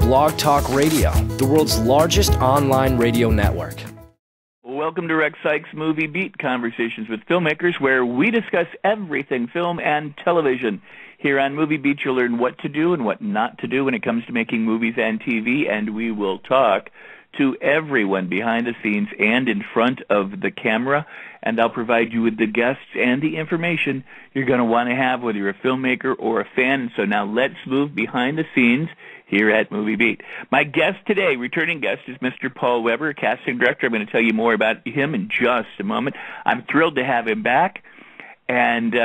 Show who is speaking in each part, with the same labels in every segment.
Speaker 1: Blog Talk Radio, the world's largest online radio network.
Speaker 2: Welcome to Rex Sikes Movie Beat, conversations with filmmakers, where we discuss everything film and television. Here on Movie Beat, you'll learn what to do and what not to do when it comes to making movies and TV, and we will talk to everyone behind the scenes and in front of the camera, and I'll provide you with the guests and the information you're going to want to have, whether you're a filmmaker or a fan. So now let's move behind the scenes here at Movie Beat. My guest today, returning guest, is Mr. Paul Weber, casting director. I'm going to tell you more about him in just a moment. I'm thrilled to have him back, and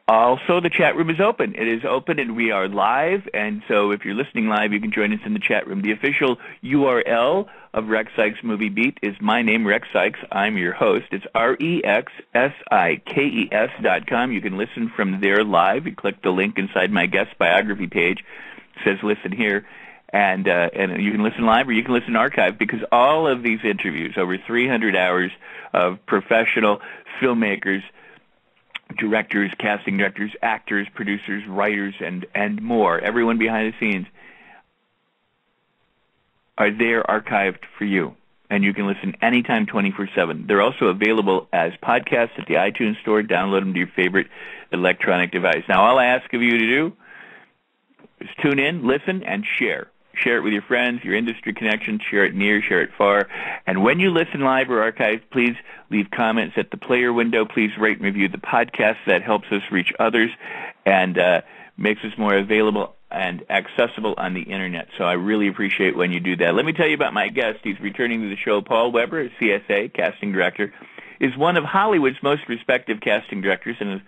Speaker 2: also, the chat room is open. It is open, and we are live, and so if you're listening live, you can join us in the chat room. The official URL of Rex Sikes Movie Beat is my name, Rex Sikes. I'm your host. It's REXSIKES.com. You can listen from there live. You click the link inside my guest biography page. It says listen here, and you can listen live or you can listen archived, because all of these interviews, over 300 hours of professional filmmakers, directors, casting directors, actors, producers, writers, and more, everyone behind the scenes, are there archived for you. And you can listen anytime, 24/7. They're also available as podcasts at the iTunes Store. Download them to your favorite electronic device. Now, all I ask of you to do is tune in, listen, and share. Share it with your friends, your industry connections, share it near, share it far. And when you listen live or archived, please leave comments at the player window. Please rate and review the podcast. That helps us reach others and makes us more available and accessible on the Internet. So I really appreciate when you do that. Let me tell you about my guest. He's returning to the show. Paul Weber, a CSA, casting director, is one of Hollywood's most respected casting directors, and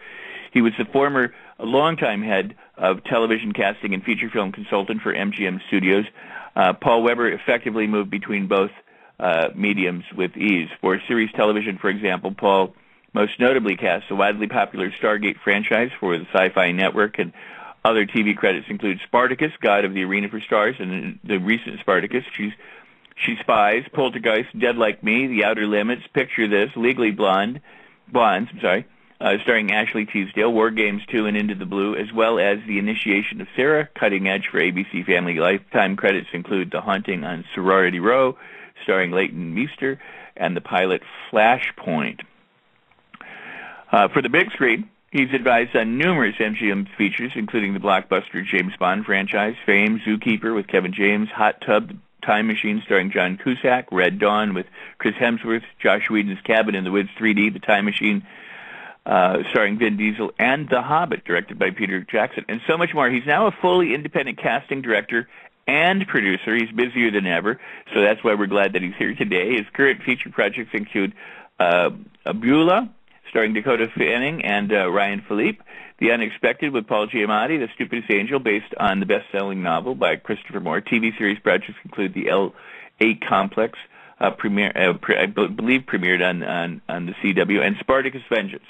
Speaker 2: he was the former longtime head of television casting and feature film consultant for MGM Studios. Paul Weber effectively moved between both mediums with ease. For series television, for example, Paul most notably cast the widely popular Stargate franchise for the Sci-Fi Network, and other TV credits include Spartacus, God of the Arena for Stars, and the recent Spartacus, She Spies, Poltergeist, Dead Like Me, The Outer Limits, Picture This, Legally Blondes, starring Ashley Tisdale, War Games 2 and Into the Blue, as well as The Initiation of Sarah, Cutting Edge for ABC Family. Lifetime credits include The Haunting on Sorority Row, starring Leighton Meester, and the pilot Flashpoint. For the big screen, he's advised on numerous MGM features, including the blockbuster James Bond franchise, Fame, Zookeeper with Kevin James, Hot Tub Time Machine starring John Cusack, Red Dawn with Chris Hemsworth, Josh Whedon's Cabin in the Woods 3D, The Time Machine, starring Vin Diesel, and The Hobbit, directed by Peter Jackson, and so much more. He's now a fully independent casting director and producer. He's busier than ever, so that's why we're glad that he's here today. His current feature projects include Abula, starring Dakota Fanning and Ryan Philippe, The Unexpected with Paul Giamatti, The Stupidest Angel, based on the best-selling novel by Christopher Moore. TV series projects include The L8 Complex, I believe premiered on the CW, and Spartacus Vengeance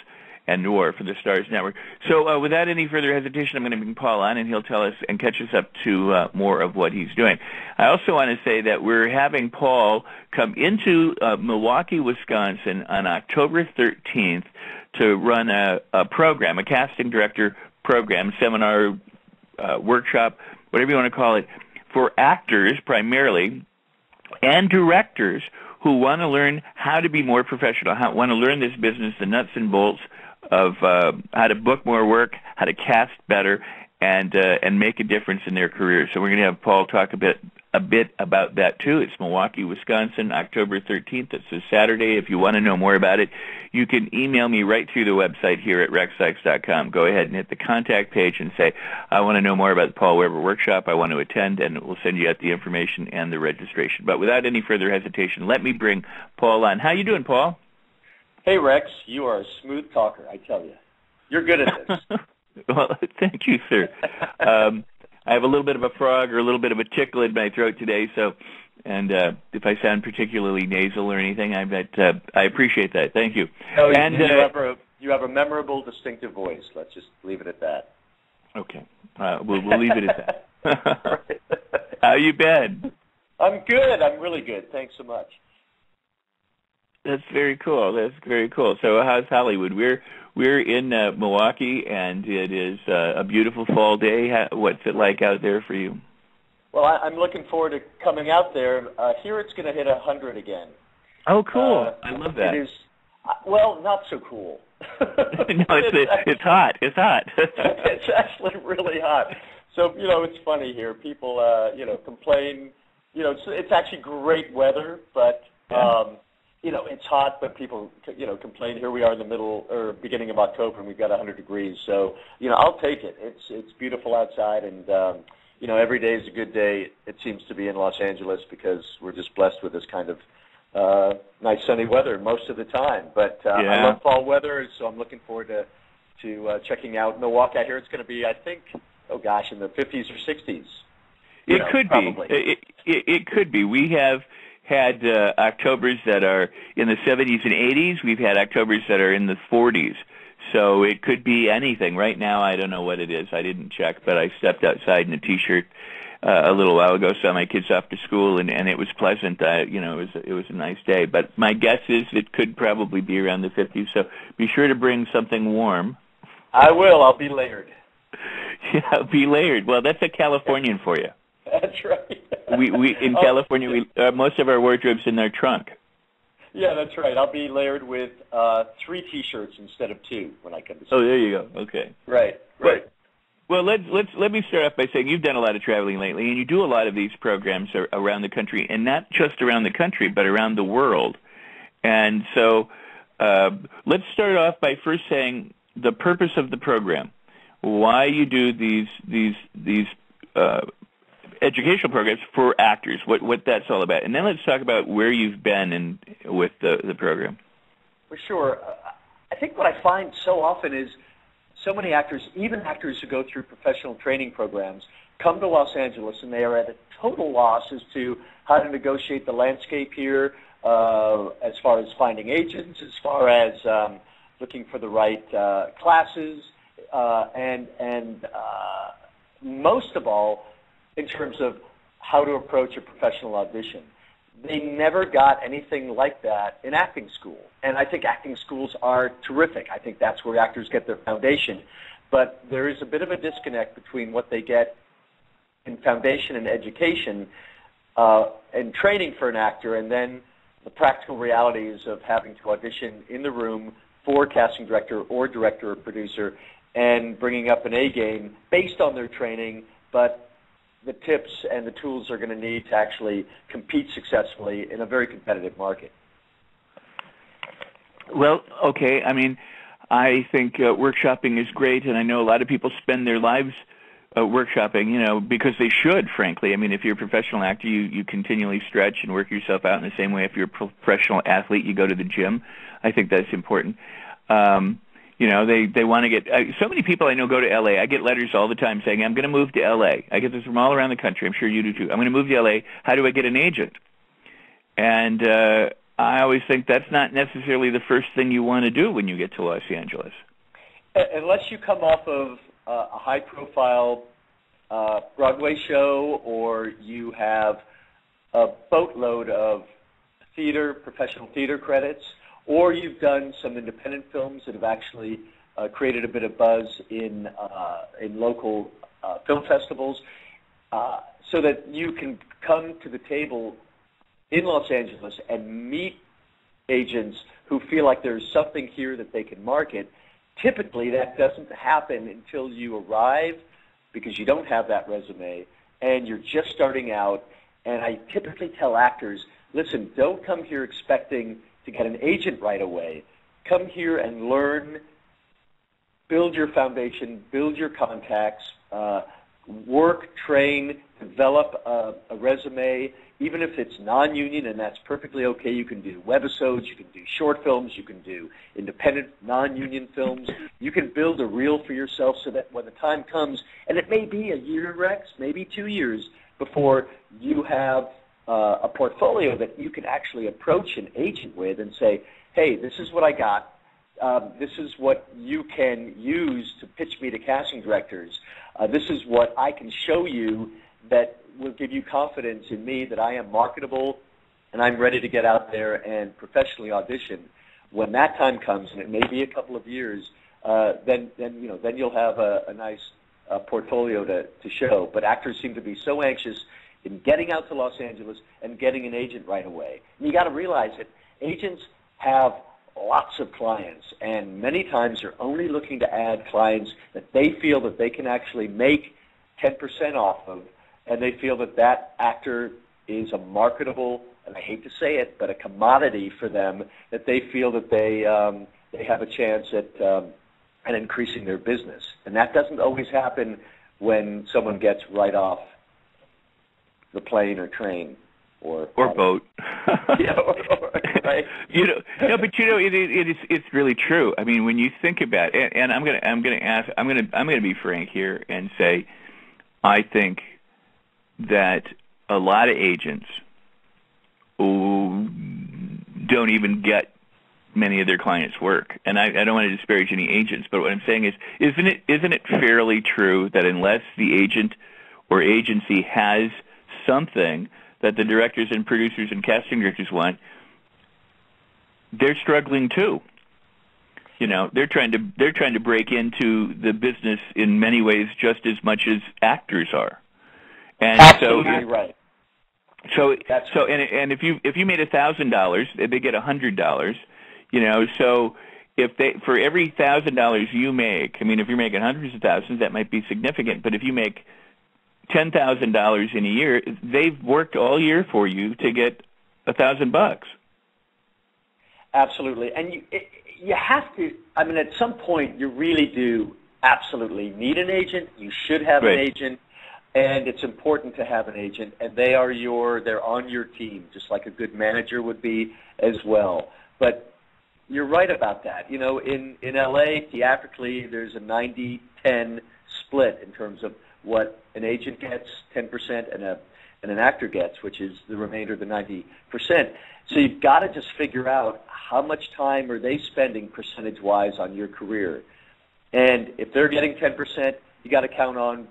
Speaker 2: and Noir for the Stars Network. So without any further hesitation, I'm going to bring Paul on, and he'll tell us and catch us up to more of what he's doing. I also want to say that we're having Paul come into Milwaukee, Wisconsin on October 13th to run a program, a casting director program, seminar, workshop, whatever you want to call it, for actors primarily and directors who want to learn how to be more professional, want to learn this business, the nuts and bolts of how to book more work, how to cast better, and make a difference in their careers. So we're going to have Paul talk a bit about that too. It's Milwaukee, Wisconsin, October 13th. It's a Saturday. If you want to know more about it, you can email me right through the website here at rexsikes.com. Go ahead and hit the contact page and say, I want to know more about the Paul Weber workshop. I want to attend, and we'll send you out the information and the registration. But without any further hesitation, let me bring Paul on. How you doing, Paul?
Speaker 3: Hey, Rex, you are a smooth talker, I tell you. You're good at this.
Speaker 2: Well, thank you, sir. I have a little bit of a frog or a little bit of a tickle in my throat today, and if I sound particularly nasal or anything, I appreciate that. Thank you.
Speaker 3: No, and you have a memorable, distinctive voice. Let's just leave it at that.
Speaker 2: Okay, we'll leave it at that. How you been?
Speaker 3: I'm good. I'm really good. Thanks so much.
Speaker 2: That's very cool. So how's Hollywood? We're in Milwaukee, and it is a beautiful fall day. What's it like out there for you?
Speaker 3: Well, I'm looking forward to coming out there. Here it's going to hit 100 again.
Speaker 2: Oh, cool. I love that.
Speaker 3: It is, well, not so cool.
Speaker 2: No, it's hot. It's hot.
Speaker 3: It's actually really hot. So, it's funny here. People, complain. It's actually great weather, but, it's hot, but people, complain. Here we are in the middle or beginning of October, and we've got 100 degrees. So, I'll take it. It's beautiful outside, and, every day is a good day, it seems to be in Los Angeles, because we're just blessed with this kind of nice sunny weather most of the time. But I love fall weather, so I'm looking forward to checking out Milwaukee. I hear it's going to be, I think, in the 50s or 60s.
Speaker 2: It could
Speaker 3: probably.
Speaker 2: be. It could be. We have had Octobers that are in the 70s and 80s. We've had Octobers that are in the 40s. So it could be anything. Right now, I don't know what it is. I didn't check, but I stepped outside in a T-shirt a little while ago, saw my kids off to school, and it was pleasant. It was a nice day. But my guess is it could probably be around the 50s. So be sure to bring something warm.
Speaker 3: I will. I'll be layered.
Speaker 2: Yeah, be layered. Well, that's a Californian for you.
Speaker 3: That's right.
Speaker 2: We in California, most of our wardrobe's in our trunk.
Speaker 3: Yeah, that's right. I'll be layered with 3 T-shirts instead of 2 when I come to school.
Speaker 2: Oh, there you go. Okay.
Speaker 3: Right.
Speaker 2: Well, let me start off by saying you've done a lot of traveling lately, and you do a lot of these programs around the country, and not just around the country, but around the world. And so let's start off by first saying the purpose of the program, why you do these educational programs for actors, what that's all about. And then let's talk about where you've been with the program.
Speaker 3: For sure. I think what I find so often is so many actors, even actors who go through professional training programs, come to Los Angeles and they are at a total loss as to how to negotiate the landscape here, as far as finding agents, as far as looking for the right classes, and most of all, in terms of how to approach a professional audition. They never got anything like that in acting school. And I think acting schools are terrific. I think that's where actors get their foundation. But there is a bit of a disconnect between what they get in foundation and education and training for an actor, and then the practical realities of having to audition in the room for a casting director or director or producer and bringing up an A game based on their training, but the tips and the tools they're going to need to actually compete successfully in a very competitive market.
Speaker 2: Well, okay. I mean, I think workshopping is great, and I know a lot of people spend their lives workshopping, because they should, frankly. I mean, if you're a professional actor, you continually stretch and work yourself out in the same way. If you're a professional athlete, you go to the gym. I think that's important. They want to get so many people I know go to L.A. I get letters all the time saying, I'm going to move to L.A. I get this from all around the country. I'm sure you do too. I'm going to move to L.A. How do I get an agent? And I always think that's not necessarily the first thing you want to do when you get to Los Angeles.
Speaker 3: Unless you come off of a high-profile Broadway show, or you have a boatload of professional theater credits, or you've done some independent films that have actually created a bit of buzz in local film festivals, so that you can come to the table in Los Angeles and meet agents who feel like there's something here that they can market. Typically, that doesn't happen until you arrive, because you don't have that resume and you're just starting out. And I typically tell actors, listen, don't come here expecting to get an agent right away. Come here and learn, build your foundation, build your contacts, work, train, develop a resume, even if it's non-union, and that's perfectly okay. You can do webisodes, you can do short films, you can do independent non-union films. You can build a reel for yourself so that when the time comes, and it may be a year, Rex, maybe 2 years, before you have a portfolio that you can actually approach an agent with and say, hey, this is what I got. This is what you can use to pitch me to casting directors. This is what I can show you that will give you confidence in me that I am marketable and I'm ready to get out there and professionally audition. When that time comes, and it may be a couple of years, then you'll have a nice portfolio to show. But actors seem to be so anxious in getting out to Los Angeles and getting an agent right away. And you got to realize that agents have lots of clients, and many times they're only looking to add clients that they feel that they can actually make 10% off of, and they feel that that actor is a marketable, and I hate to say it, but a commodity for them, that they feel that they have a chance at increasing their business. And that doesn't always happen when someone gets right off the plane or train or
Speaker 2: boat.
Speaker 3: Yeah, right.
Speaker 2: It's really true. I mean, when you think about it, and I'm gonna be frank here and say, I think that a lot of agents who don't even get many of their clients' work, and I don't want to disparage any agents, but what I'm saying is, isn't it fairly true that unless the agent or agency has something that the directors and producers and casting directors want, they're struggling too. You know, they're trying to break into the business in many ways just as much as actors are. And
Speaker 3: absolutely right.
Speaker 2: And if you made $1,000, they get $100. You know, so for every $1,000 you make, I mean, if you're making hundreds of thousands, that might be significant. But if you make $10,000 in a year, they've worked all year for you to get $1,000.
Speaker 3: Absolutely, and you have to. I mean, at some point, you really do absolutely need an agent. You should have an agent, and it's important to have an agent. And they're on your team, just like a good manager would be as well. But you're right about that. You know, in LA, theatrically, there's a 90-10 split in terms of what an agent gets, 10%, and an actor gets, which is the remainder of the 90%. So you've got to just figure out how much time are they spending percentage-wise on your career. And if they're getting 10%, you got to count on,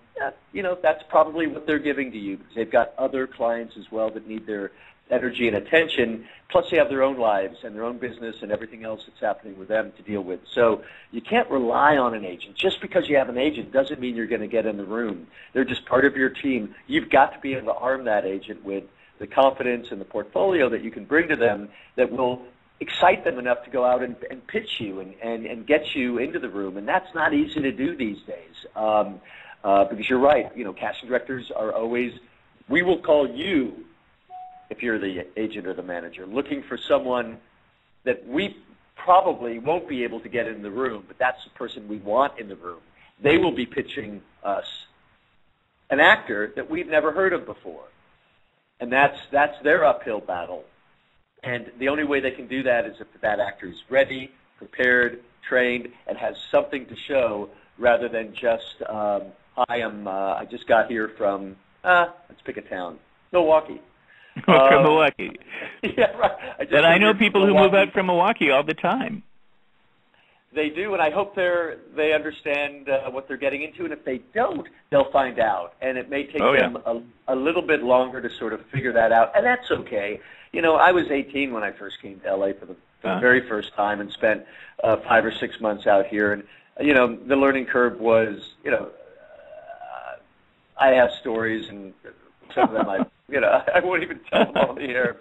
Speaker 3: that's probably what they're giving to you, because they've got other clients as well that need their energy and attention, plus they have their own lives and their own business and everything else that's happening with them to deal with. So you can't rely on an agent. Just because you have an agent doesn't mean you're going to get in the room. They're just part of your team. You've got to be able to arm that agent with the confidence and the portfolio that you can bring to them that will excite them enough to go out and pitch you and get you into the room. And that's not easy to do these days, because you're right. You know, casting directors are always, we will call you, if you're the agent or the manager, looking for someone that we probably won't be able to get in the room, but that's the person we want in the room. They will be pitching us an actor that we've never heard of before. And that's their uphill battle. And the only way they can do that is if that actor is ready, prepared, trained, and has something to show, rather than just, I just got here from, let's pick a town, Milwaukee.
Speaker 2: From Milwaukee.
Speaker 3: Yeah, right.
Speaker 2: I know people who move out from Milwaukee all the time.
Speaker 3: They do, and I hope they understand what they're getting into, and if they don't, they'll find out. And it may take them a little bit longer to sort of figure that out, and that's okay. You know, I was 18 when I first came to L.A. for the very first time and spent 5 or 6 months out here. And, the learning curve was, I have stories, and some of them I won't even tell them on the air,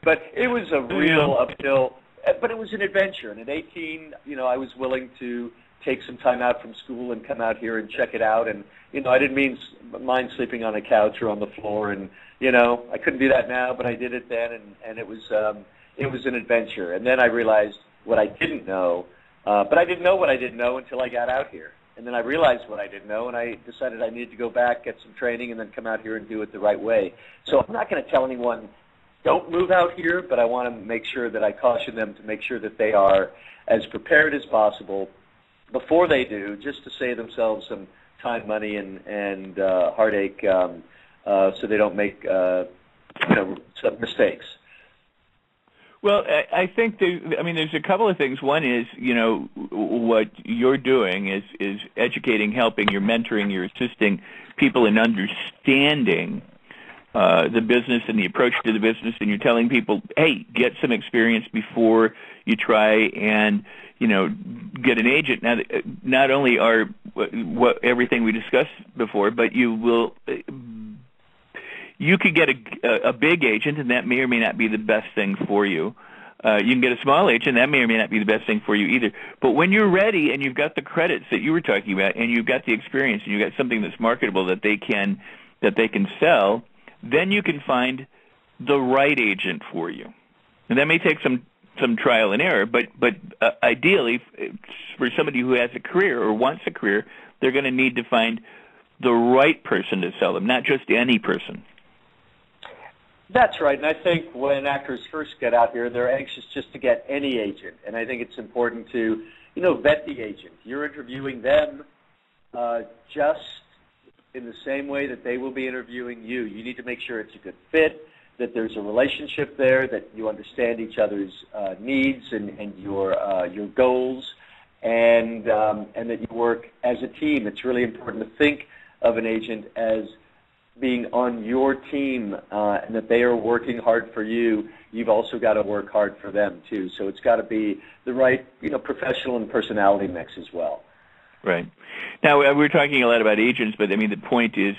Speaker 3: but it was a real uphill. But it was an adventure, and at 18, I was willing to take some time out from school and come out here and check it out. And I didn't mind sleeping on a couch or on the floor, and I couldn't do that now, but I did it then, and it was an adventure. And then I realized what I didn't know, but I didn't know what I didn't know until I got out here. And then I realized what I didn't know, and I decided I needed to go back, get some training, and then come out here and do it the right way. So I'm not going to tell anyone, don't move out here, but I want to make sure that I caution them to make sure that they are as prepared as possible before they do, just to save themselves some time, money, and heartache, so they don't make some mistakes.
Speaker 2: Well, I think there's a couple of things. One is, what you're doing is educating, helping, you're mentoring, you're assisting people in understanding the business and the approach to the business, and you're telling people, hey, get some experience before you try and, get an agent. Now, not only are what everything we discussed before, but you will you could get a big agent, and that may or may not be the best thing for you. You can get a small agent, that may or may not be the best thing for you either. But when you're ready and you've got the credits that you were talking about, and you've got the experience, and you've got something that's marketable that they can sell, then you can find the right agent for you. And that may take some trial and error, but ideally, for somebody who has a career or wants a career, they're going to need to find the right person to sell them, not just any person.
Speaker 3: That's right, and I think when actors first get out here, they're anxious just to get any agent, and I think it's important to, vet the agent. You're interviewing them just in the same way that they will be interviewing you. You need to make sure it's a good fit, that there's a relationship there, that you understand each other's needs and your goals, and that you work as a team. It's really important to think of an agent as being on your team, and that they are working hard for you. You've also got to work hard for them too. So it's got to be the right, professional and personality mix as well.
Speaker 2: Right. Now we're talking a lot about agents, but I mean the point is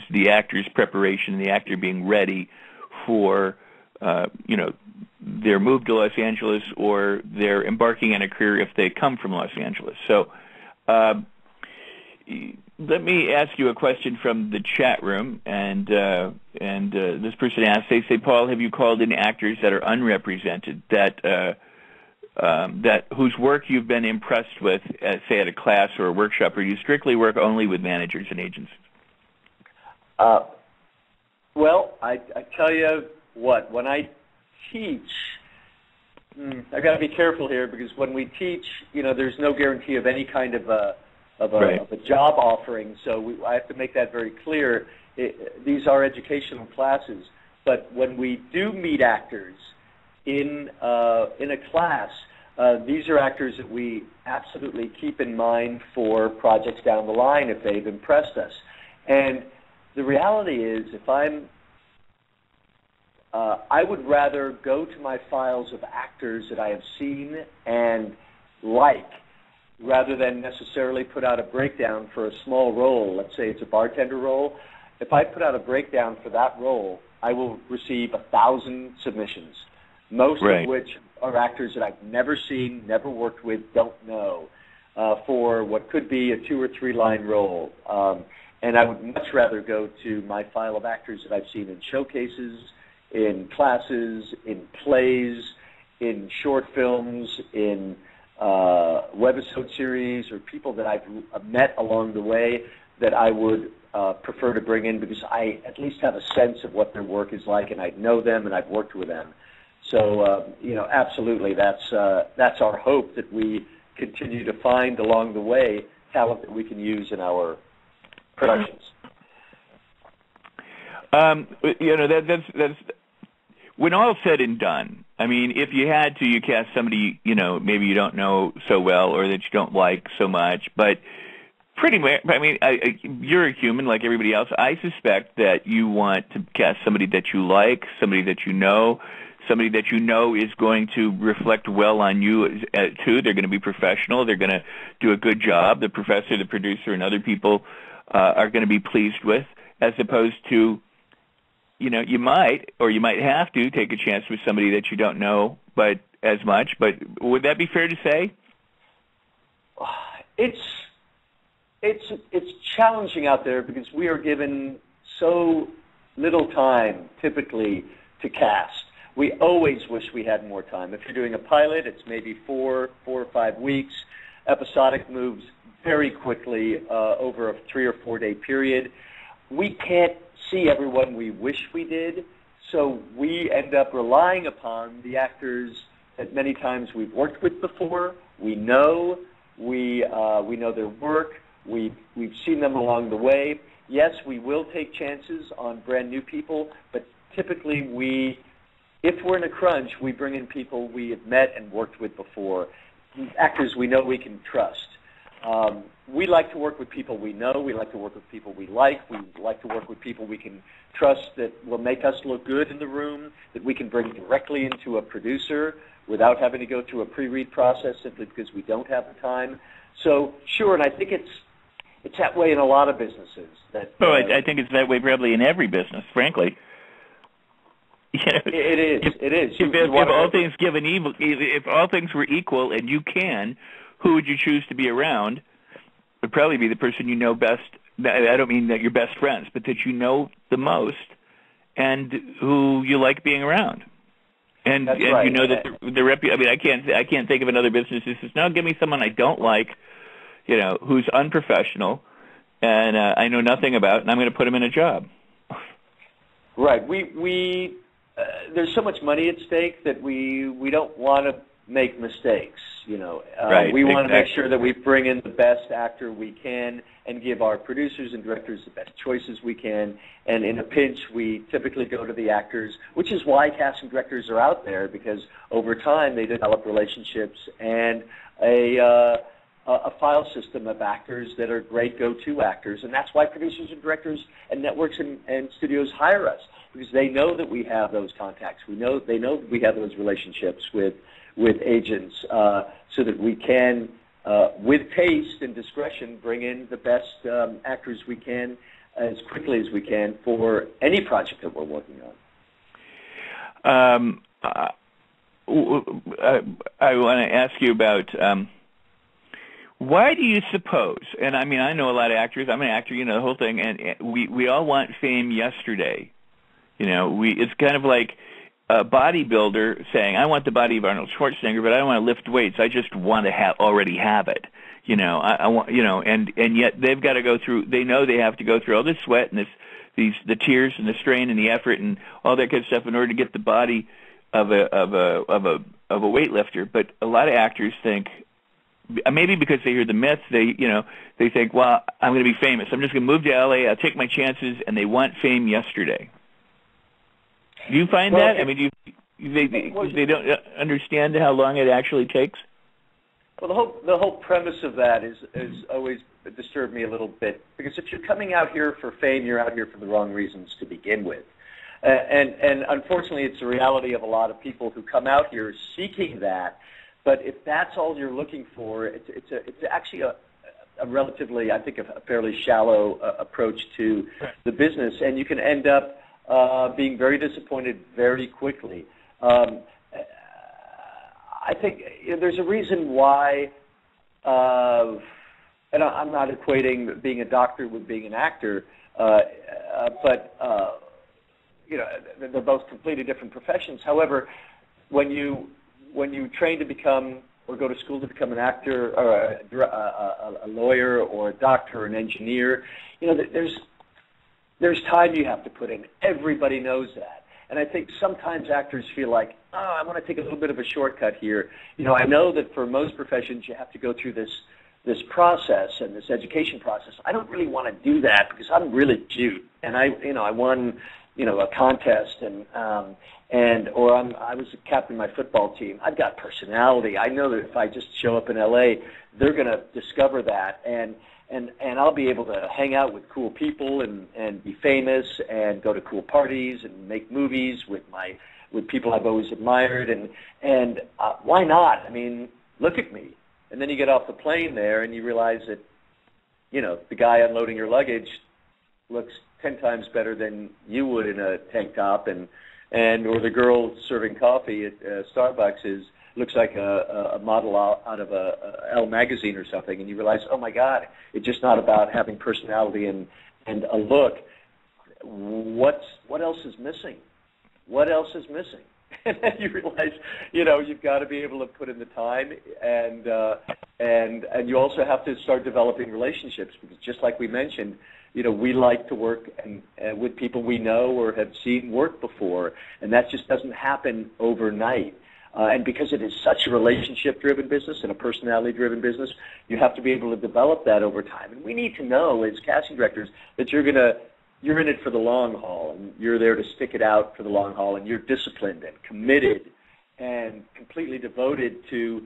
Speaker 2: the actor's preparation, the actor being ready for their move to Los Angeles, or they're embarking on a career if they come from Los Angeles. So let me ask you a question from the chat room, and this person asked, they say, Paul, have you called in actors that are unrepresented, that whose work you've been impressed with, say at a class or a workshop, or do you strictly work only with managers and agents?
Speaker 3: Well, I tell you what, when I teach, I've got to be careful here, because when we teach, there's no guarantee of any kind of a job offering, so I have to make that very clear. These are educational classes, but when we do meet actors in a class, these are actors that we absolutely keep in mind for projects down the line if they've impressed us. And the reality is, if I would rather go to my files of actors that I have seen and like, rather than necessarily put out a breakdown for a small role. Let's say it's a bartender role. If I put out a breakdown for that role, I will receive 1,000 submissions, most of which are actors that I've never seen, never worked with, don't know, for what could be a 2 or 3 line role. And I would much rather go to my file of actors that I've seen in showcases, in classes, in plays, in short films, in webisode series, or people that I've met along the way that I would prefer to bring in, because I at least have a sense of what their work is like, and I know them and I've worked with them. So, absolutely, that's our hope, that we continue to find along the way talent that we can use in our productions.
Speaker 2: That's when all's said and done. I mean, if you had to, you cast somebody, maybe you don't know so well or that you don't like so much, but pretty much, I mean, you're a human like everybody else. I suspect that you want to cast somebody that you like, somebody that you know is going to reflect well on you, too. They're going to be professional. They're going to do a good job. The professor, the producer, and other people are going to be pleased with, as opposed to, you might have to take a chance with somebody that you don't know but as much. But would that be fair to say?
Speaker 3: It's challenging out there, because we are given so little time, typically, to cast. We always wish we had more time. If you're doing a pilot, it's maybe 4 or 5 weeks. Episodic moves very quickly over a 3 or 4 day period. We can't see everyone we wish we did, so we end up relying upon the actors that many times we've worked with before. We know their work. We've seen them along the way. Yes, we will take chances on brand new people, but typically if we're in a crunch, we bring in people we have met and worked with before, actors we know we can trust. We like to work with people we know. We like to work with people we like. We like to work with people we can trust that will make us look good in the room, that we can bring directly into a producer without having to go through a pre-read process simply because we don't have the time. So, sure, and I think it's that way in a lot of businesses.
Speaker 2: I think it's that way probably in every business, frankly.
Speaker 3: It is.
Speaker 2: If all things given evil, if all things were equal and you can, who would you choose to be around? It would probably be the person you know best. I don't mean that you're best friends, but that you know the most and who you like being around. And
Speaker 3: right.
Speaker 2: You know that I can't think of another business that says, no, give me someone I don't like, who's unprofessional, and I know nothing about, and I'm going to put him in a job.
Speaker 3: Right. We there's so much money at stake that we don't want to make mistakes.
Speaker 2: Right,
Speaker 3: we want to make sure that we bring in the best actor we can and give our producers and directors the best choices we can. And in a pinch, we typically go to the actors, which is why casting directors are out there, because over time they develop relationships and a file system of actors that are great go-to actors. And that's why producers and directors and networks and studios hire us, because they know that we have those contacts. They know that we have those relationships with agents, so that we can, with taste and discretion, bring in the best actors we can as quickly as we can for any project that we're working on.
Speaker 2: I want to ask you about why do you suppose, and I mean I know a lot of actors, I'm an actor, the whole thing, and we all want fame yesterday. It's kind of like a bodybuilder saying, I want the body of Arnold Schwarzenegger, but I don't want to lift weights. I just want to already have it. I want, and yet they've got to go through. They know they have to go through all this sweat and the tears and the strain and the effort and all that kind of stuff in order to get the body of a weightlifter. But a lot of actors think, maybe because they hear the myth, they think, well, I'm going to be famous. I'm just going to move to LA. I'll take my chances, and they want fame yesterday. Do you find that? I mean, they don't understand how long it actually takes?
Speaker 3: Well, the whole premise of that is always disturbed me a little bit, because if you're coming out here for fame, you're out here for the wrong reasons to begin with. And unfortunately, it's the reality of a lot of people who come out here seeking that. But if that's all you're looking for, it's actually a relatively, I think, a fairly shallow approach to the business, and you can end up being very disappointed very quickly. I think there's a reason why, and I'm not equating being a doctor with being an actor, but they're both completely different professions. However, when you train to become or go to school to become an actor or a lawyer or a doctor or an engineer, there's time you have to put in. Everybody knows that. And I think sometimes actors feel like, I want to take a little bit of a shortcut here. I know that for most professions you have to go through this process and this education process. I don't really want to do that because I'm really cute and I won a contest or I was a captain of my football team. I've got personality. I know that if I just show up in LA, they're going to discover that and I'll be able to hang out with cool people and be famous and go to cool parties and make movies with people I've always admired and why not? I mean, look at me. And then you get off the plane there and you realize that the guy unloading your luggage looks 10 times better than you would in a tank top or the girl serving coffee at Starbucks looks like a model out of a Elle magazine or something, and you realize, oh my God, it's just not about having personality and a look. What else is missing? What else is missing? And then you realize, you've got to be able to put in the time, and you also have to start developing relationships, because just like we mentioned, we like to work with people we know or have seen work before, and that just doesn't happen overnight. And because it is such a relationship-driven business and a personality-driven business, you have to be able to develop that over time. And we need to know, as casting directors, that you're in it for the long haul, and you're there to stick it out for the long haul, and you're disciplined and committed and completely devoted to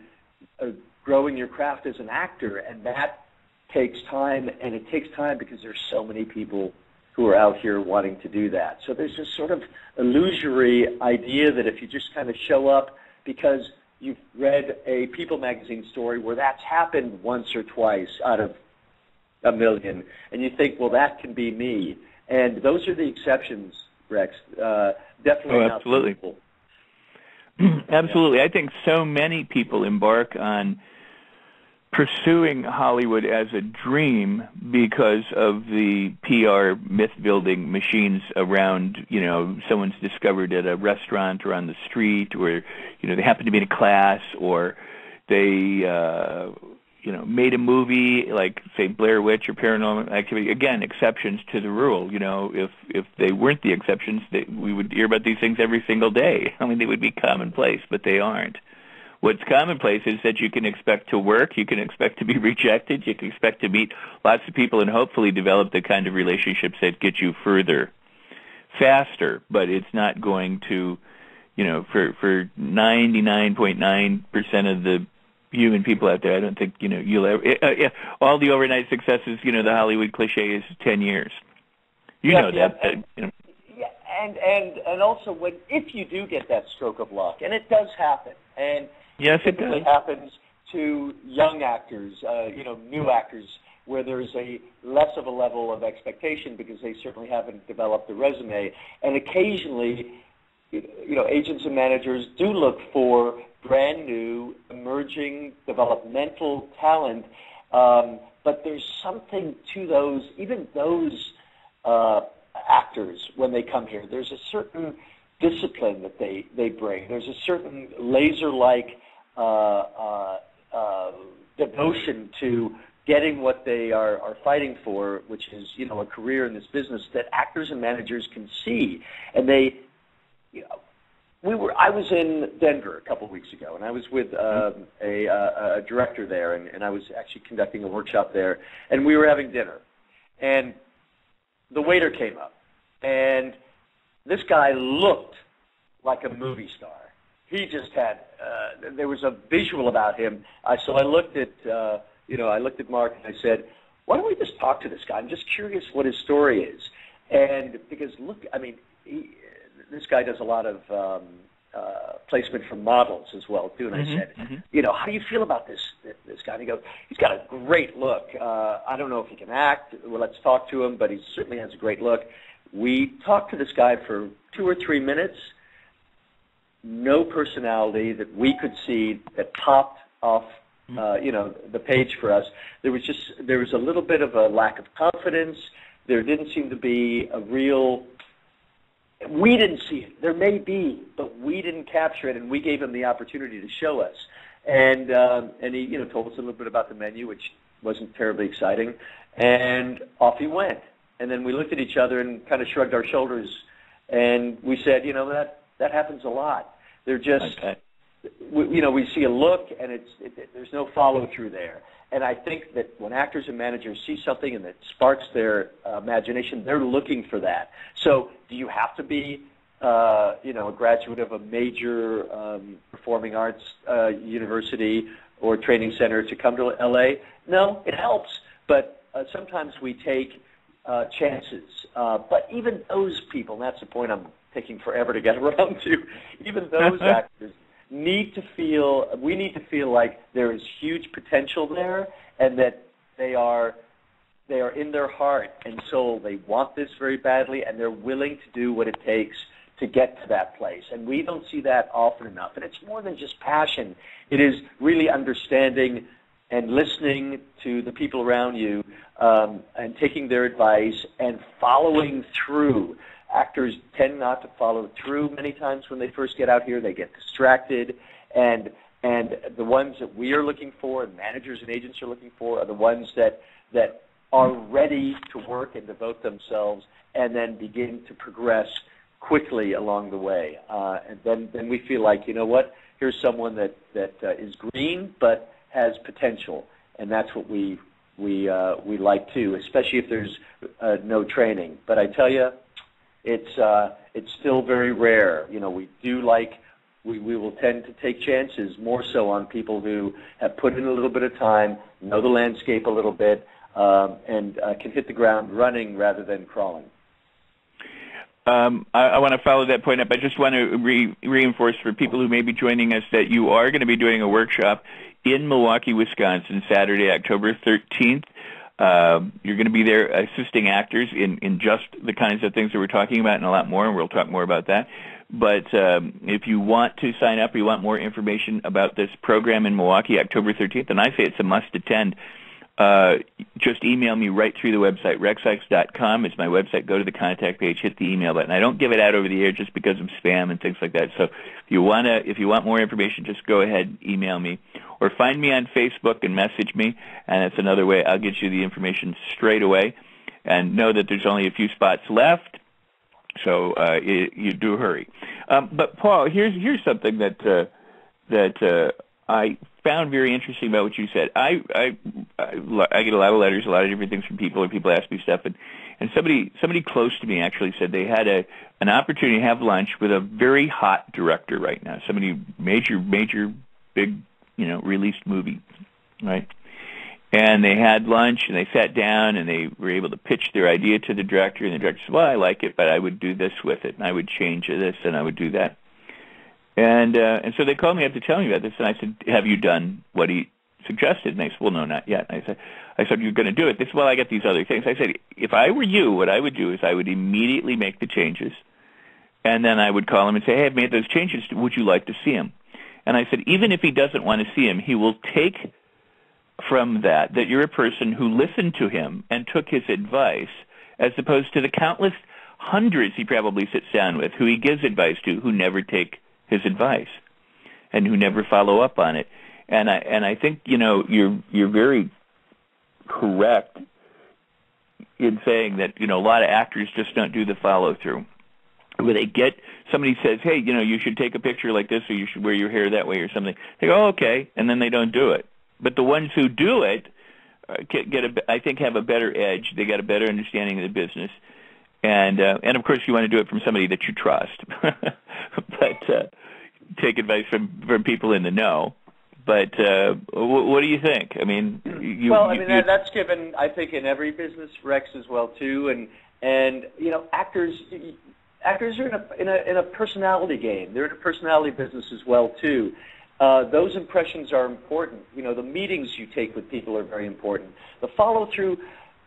Speaker 3: growing your craft as an actor. And that takes time, and it takes time because there's so many people who are out here wanting to do that. So there's this sort of illusory idea that if you just kind of show up because you've read a People magazine story where that's happened once or twice out of a million, and you think, well, that can be me. And those are the exceptions, Rex. Definitely not people.
Speaker 2: Absolutely. I think so many people embark on pursuing Hollywood as a dream because of the PR myth-building machines around, someone's discovered at a restaurant or on the street, or, they happen to be in a class, or they, made a movie like, say, Blair Witch or Paranormal Activity. Again, exceptions to the rule. If they weren't the exceptions, we would hear about these things every single day. I mean, they would be commonplace, but they aren't. What's commonplace is that you can expect to work, you can expect to be rejected, you can expect to meet lots of people and hopefully develop the kind of relationships that get you further, faster, but it's not going to, for 99.9% of the human people out there, I don't think, you'll ever, all the overnight successes, the Hollywood cliche is 10 years.
Speaker 3: Yeah, and also if you do get that stroke of luck, and it does happen, and
Speaker 2: yes,
Speaker 3: it typically happens to young actors, new actors, where there's a less of a level of expectation because they certainly haven't developed a resume. And occasionally, agents and managers do look for brand new, emerging, developmental talent, but there's something to those, even those actors when they come here. There's a certain discipline that they bring. There's a certain laser-like devotion to getting what they are fighting for, which is, a career in this business that actors and managers can see. And they, I was in Denver a couple of weeks ago, and I was with a director there, and I was actually conducting a workshop there, and we were having dinner. And the waiter came up, and this guy looked like a movie star. He just had, there was a visual about him. So I looked at, I looked at Mark and I said, why don't we just talk to this guy? I'm just curious what his story is. And because this guy does a lot of placement for models as well too. And I said, how do you feel about this guy? And he goes, he's got a great look. I don't know if he can act. Well, let's talk to him, but he certainly has a great look. We talked to this guy for 2 or 3 minutes. No personality that we could see that popped off, the page for us. There was a little bit of a lack of confidence. There didn't seem to be a real. We didn't see it. There may be, but we didn't capture it, and we gave him the opportunity to show us. And he, told us a little bit about the menu, which wasn't terribly exciting, and off he went. And then we looked at each other and kind of shrugged our shoulders, and we said, that happens a lot. They're just, we see a look, and there's no follow-through there. And I think that when actors and managers see something and it sparks their imagination, they're looking for that. So do you have to be, a graduate of a major performing arts university or training center to come to L.A.? No, it helps. But sometimes we take chances. But even those people, and that's the point I'm taking forever to get around to, even those actors we need to feel like there is huge potential there, and that they are in their heart and soul. They want this very badly, and they're willing to do what it takes to get to that place. And we don't see that often enough. And it's more than just passion. It is really understanding and listening to the people around you and taking their advice and following through. Actors tend not to follow through many times when they first get out here. They get distracted, and the ones that we are looking for, and managers and agents are looking for, are the ones that are ready to work and devote themselves, and then begin to progress quickly along the way. And then we feel like, here's someone that is green but has potential, and that's what we like too, especially if there's no training. But I tell you, it's still very rare. We will tend to take chances more so on people who have put in a little bit of time, know the landscape a little bit, and can hit the ground running rather than crawling.
Speaker 2: I want to follow that point up. I just want to reinforce for people who may be joining us that you are going to be doing a workshop in Milwaukee, Wisconsin, Saturday, October 13th. You're going to be there assisting actors in just the kinds of things that we're talking about and a lot more, and we'll talk more about that. But if you want to sign up or you want more information about this program in Milwaukee, October 13th, and I say it's a must-attend, just email me right through the website. rexsikes.com is my website. Go to the contact page, hit the email button. I don't give it out over the air just because of spam and things like that. So if you want more information, just go ahead, email me, or find me on Facebook and message me, and that's another way I'll get you the information straight away. And know that there's only a few spots left, so you do hurry. But Paul, here's something that I found very interesting about what you said. I get a lot of letters, a lot of different things from people, and people ask me stuff, and somebody close to me actually said they had an opportunity to have lunch with a very hot director right now, somebody major big released movie, right? And they had lunch and they sat down and they were able to pitch their idea to the director, and the director said, "Well, I like it, but I would do this with it, and I would change this, and I would do that." And so they called me up to tell me about this, and I said, "Have you done what he suggested?" And they said, "Well, no, not yet." And I said, "You're going to do it." They said, "Well, I got these other things." I said, "If I were you, what I would do is I would immediately make the changes, and then I would call him and say, 'Hey, I've made those changes. Would you like to see him?' And I said, even if he doesn't want to see him, he will take from that you're a person who listened to him and took his advice, as opposed to the countless hundreds he probably sits down with who he gives advice to who never take his advice and who never follow up on it." And I think you're very correct in saying that a lot of actors just don't do the follow through. Where they get somebody says, "Hey, you should take a picture like this, or you should wear your hair that way," or something. They go, "Oh, okay," and then they don't do it. But the ones who do it I think have a better edge. They got a better understanding of the business, and of course you want to do it from somebody that you trust. But take advice from people in the know. But what do you think? I mean,
Speaker 3: that's given, I think, in every business, Rex, as well too, and actors are in a personality game. They're in a personality business as well too. Those impressions are important. The meetings you take with people are very important. The follow-through,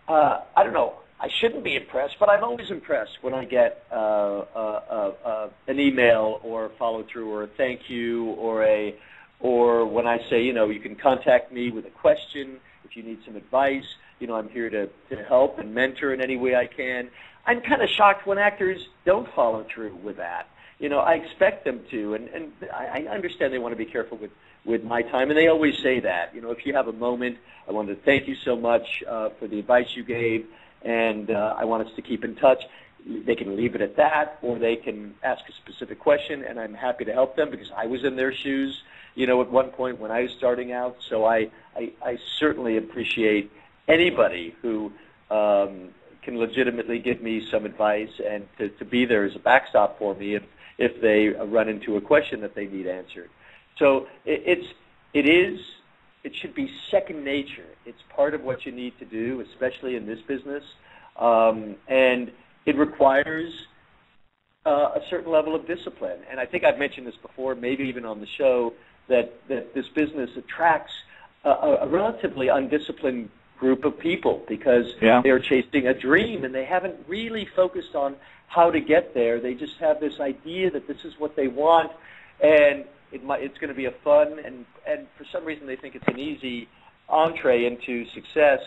Speaker 3: I don't know, I shouldn't be impressed, but I'm always impressed when I get an email or a follow-through or a thank you or when I say, you can contact me with a question if you need some advice. I'm here to help and mentor in any way I can. I'm kind of shocked when actors don't follow through with that. I expect them to, and I understand they want to be careful with my time, and they always say that. If you have a moment, I want to thank you so much for the advice you gave, and I want us to keep in touch. They can leave it at that, or they can ask a specific question, and I'm happy to help them because I was in their shoes, at one point when I was starting out. So I certainly appreciate anybody who can legitimately give me some advice and to be there as a backstop for me if they run into a question that they need answered. So it should be second nature. It's part of what you need to do, especially in this business, and it requires a certain level of discipline. And I think I've mentioned this before, maybe even on the show, that this business attracts a relatively undisciplined group of people because they're chasing a dream and they haven't really focused on how to get there. They just have this idea that this is what they want, and it's going to be a fun, and for some reason they think it's an easy entree into success,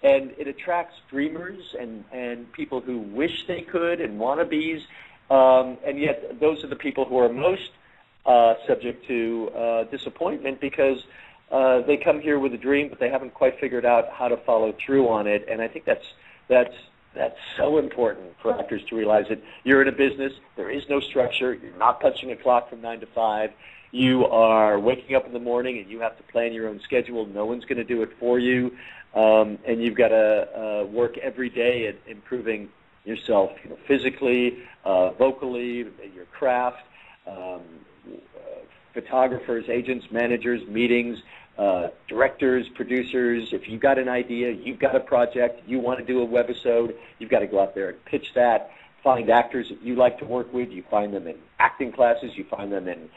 Speaker 3: and it attracts dreamers and people who wish they could and wannabes, and yet those are the people who are most subject to disappointment because they come here with a dream, but they haven't quite figured out how to follow through on it. And I think that's so important for actors to realize that you're in a business. There is no structure. You're not punching a clock from 9 to 5. You are waking up in the morning, and you have to plan your own schedule. No one's going to do it for you, and you've got to work every day at improving yourself, physically, vocally, your craft. Photographers, agents, managers, meetings, directors, producers. If you've got an idea, you've got a project, you want to do a webisode, you've got to go out there and pitch that. Find actors that you like to work with. You find them in acting classes. You find them in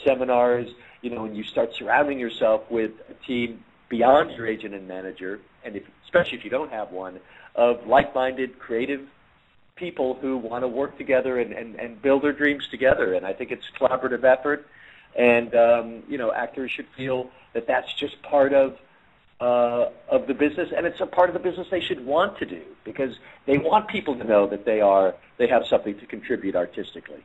Speaker 3: seminars. And you start surrounding yourself with a team beyond your agent and manager, and especially if you don't have one, of like-minded, creative people who want to work together and build their dreams together. And I think it's a collaborative effort, and actors should feel that that's just part of the business, and it's a part of the business they should want to do, because they want people to know that they have something to contribute artistically.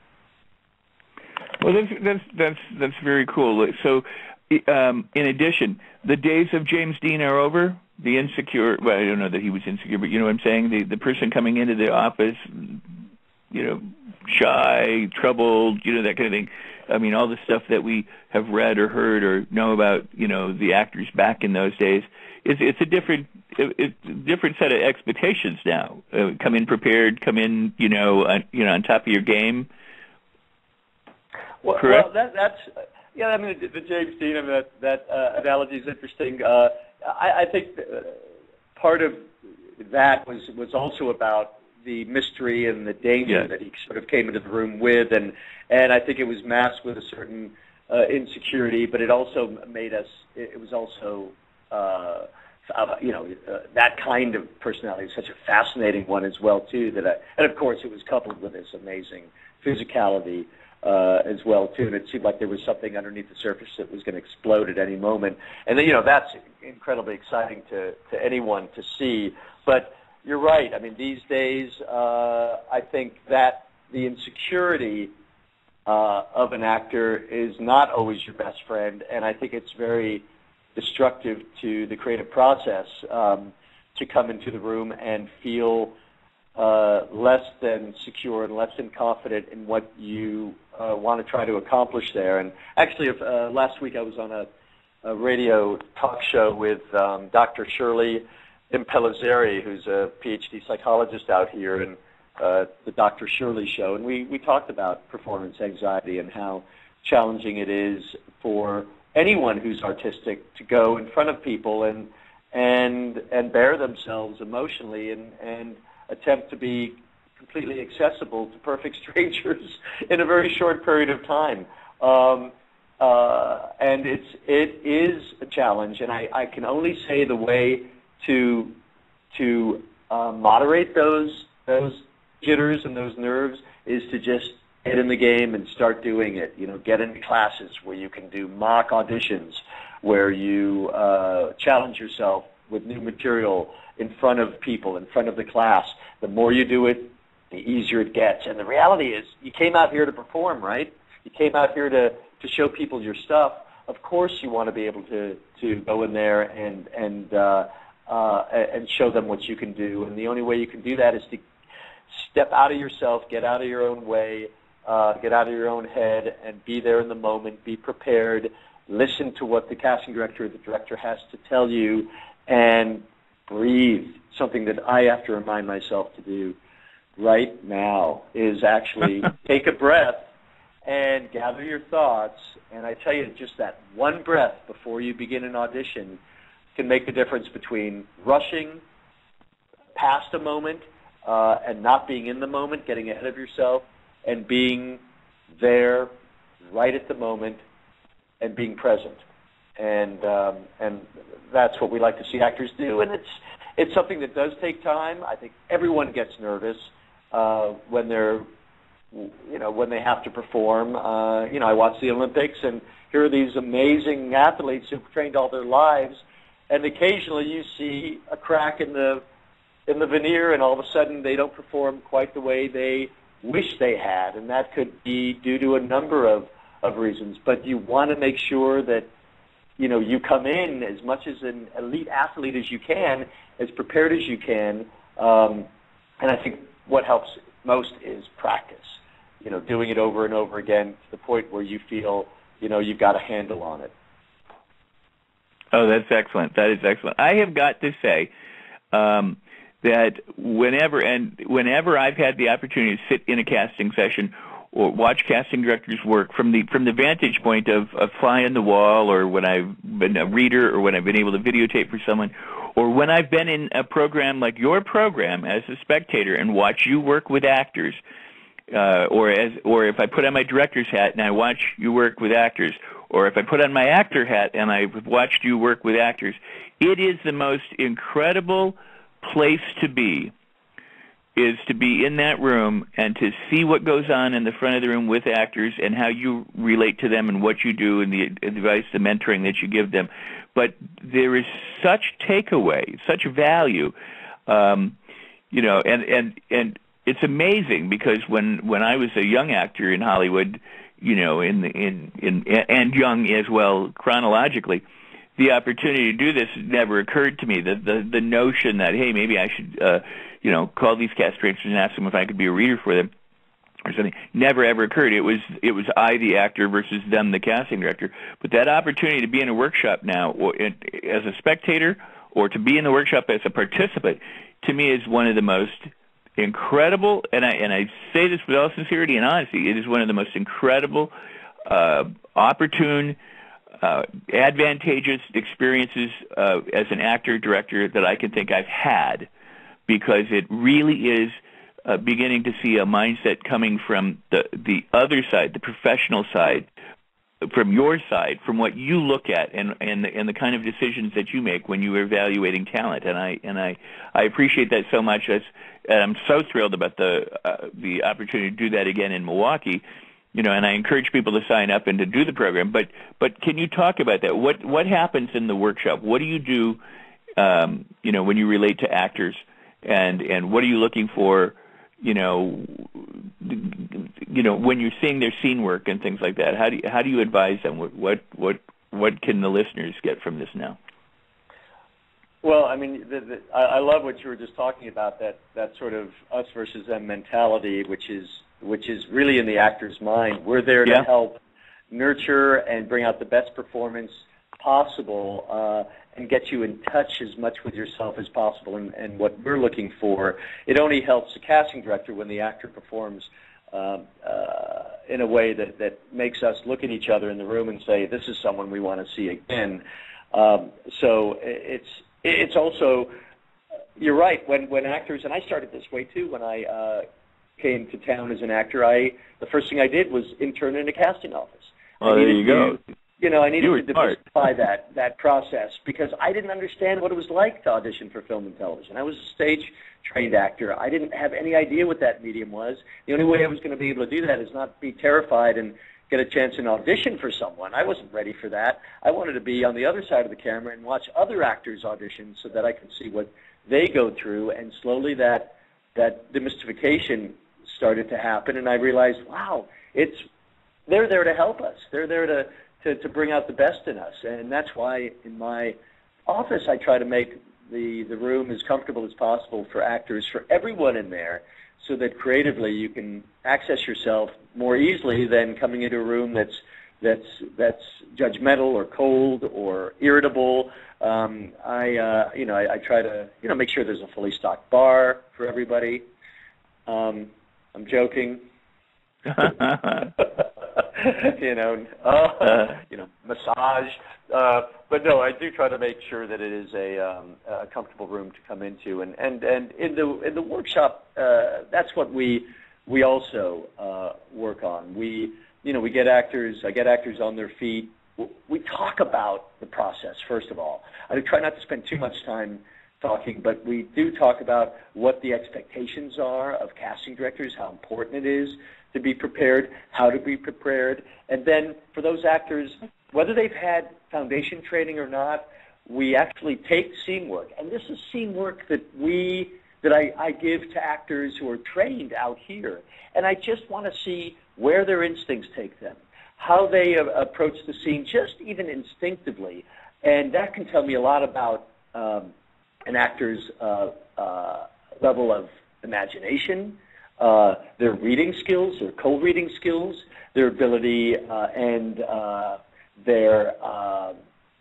Speaker 2: Well, that's very cool. So, in addition, the days of James Dean are over. The insecure, well, I don't know that he was insecure, but you know what I'm saying? The person coming into the office, shy, troubled, that kind of thing. I mean, all the stuff that we have read or heard or know about, the actors back in those days, it's a different set of expectations now. Come in prepared, come in, on top of your game.
Speaker 3: Well,
Speaker 2: correct?
Speaker 3: Well, that's yeah. I mean, the James Dean, that analogy is interesting. I think part of that was also about the mystery and the danger that he sort of came into the room with, and I think it was masked with a certain insecurity, but it also made us. It was also that kind of personality is such a fascinating one as well too. And of course it was coupled with this amazing physicality as well too. And it seemed like there was something underneath the surface that was going to explode at any moment. And then, that's incredibly exciting to anyone to see. But you're right. I mean, these days, I think that the insecurity of an actor is not always your best friend, and I think it's very destructive to the creative process to come into the room and feel less than secure and less than confident in what you want to try to accomplish there. And actually, last week I was on a radio talk show with Dr. Shirley Impellizzeri, who's a PhD psychologist out here, and the Dr. Shirley Show, and we talked about performance anxiety and how challenging it is for anyone who's artistic to go in front of people and bear themselves emotionally and attempt to be completely accessible to perfect strangers in a very short period of time. And it is a challenge, and I can only say the way to moderate those jitters and those nerves is to just get in the game and start doing it. Get into classes where you can do mock auditions, where you challenge yourself with new material in front of people, in front of the class. The more you do it, the easier it gets. And the reality is, you came out here to perform, right? You came out here to show people your stuff. Of course you want to be able to go in there and show them what you can do. And the only way you can do that is to step out of yourself, get out of your own way, get out of your own head, and be there in the moment, be prepared, listen to what the casting director or the director has to tell you, and breathe. Something that I have to remind myself to do right now is actually take a breath and gather your thoughts. And I tell you, just that one breath before you begin an audition can make the difference between rushing past a moment and not being in the moment, getting ahead of yourself, and being there right at the moment and being present. And that's what we like to see actors do. And it's something that does take time. I think everyone gets nervous when they have to perform. I watch the Olympics, and here are these amazing athletes who've trained all their lives, and occasionally you see a crack in the veneer, and all of a sudden they don't perform quite the way they wish they had, and that could be due to a number of reasons. But you want to make sure that you come in as much as an elite athlete as you can, as prepared as you can, and I think what helps most is practice. Doing it over and over again to the point where you feel you've got a handle on it.
Speaker 2: Oh, that's excellent. That is excellent. I have got to say that whenever I've had the opportunity to sit in a casting session or watch casting directors work from the vantage point of fly on the wall, or when I've been a reader, or when I've been able to videotape for someone, or when I've been in a program like your program as a spectator and watch you work with actors, or if I put on my director's hat and I watch you work with actors, or if I put on my actor hat and I've watched you work with actors, it is the most incredible place to be, is to be in that room and to see what goes on in the front of the room with actors and how you relate to them and what you do and the advice, the mentoring that you give them. But there is such takeaway, such value, you know, and it's amazing because when I was a young actor in Hollywood, you know, and young as well chronologically, the opportunity to do this never occurred to me. The notion that, hey, maybe I should you know, call these cast directors and ask them if I could be a reader for them or something, never ever occurred. It was I, the actor, versus them, the casting director. But that opportunity to be in a workshop now, or as a spectator, or to be in the workshop as a participant, to me is one of the most incredible, and I say this with all sincerity and honesty, it is one of the most incredible, opportune, advantageous experiences as an actor, director that I can think I've had, because it really is beginning to see a mindset coming from the other side, the professional side, from your side, from what you look at and the kind of decisions that you make when you are evaluating talent. And I appreciate that so much. And I'm so thrilled about the opportunity to do that again in Milwaukee. You know, and I encourage people to sign up and to do the program. But can you talk about that? What happens in the workshop? What do you do? You know, when you relate to actors, and what are you looking for? You know, when you're seeing their scene work and things like that. How do you advise them? What can the listeners get from this now?
Speaker 3: Well, I mean, I love what you were just talking about, that sort of us versus them mentality, which is really in the actor's mind. We're there to help nurture and bring out the best performance possible and get you in touch as much with yourself as possible and what we're looking for. It only helps the casting director when the actor performs in a way that makes us look at each other in the room and say, this is someone we want to see again. So it's also, you're right, when actors, and I started this way too, when I came to town as an actor, the first thing I did was intern in a casting office.
Speaker 2: Oh, there you go.
Speaker 3: You know, I needed to demystify that process because I didn't understand what it was like to audition for film and television. I was a stage-trained actor. I didn't have any idea what that medium was. The only way I was going to be able to do that is not be terrified and get a chance and audition for someone. I wasn't ready for that. I wanted to be on the other side of the camera and watch other actors audition so that I could see what they go through, and slowly that demystification started to happen, and I realized, wow, they're there to help us. They're there to bring out the best in us, and that's why in my office I try to make the room as comfortable as possible for actors, for everyone in there, so that creatively you can access yourself more easily than coming into a room that's judgmental or cold or irritable. I try to make sure there's a fully stocked bar for everybody. I'm joking. Massage. But no, I do try to make sure that it is a comfortable room to come into, and in the workshop, that's what we also work on. We get actors. I get actors on their feet. We talk about the process first of all. I try not to spend too much time talking, but we do talk about what the expectations are of casting directors, how important it is to be prepared, how to be prepared, and then for those actors, whether they've had foundation training or not, we actually take scene work, and this is scene work that I give to actors who are trained out here, and I just want to see where their instincts take them, how they approach the scene, just even instinctively, and that can tell me a lot about an actor's level of imagination, their reading skills, their co-reading skills, their ability and their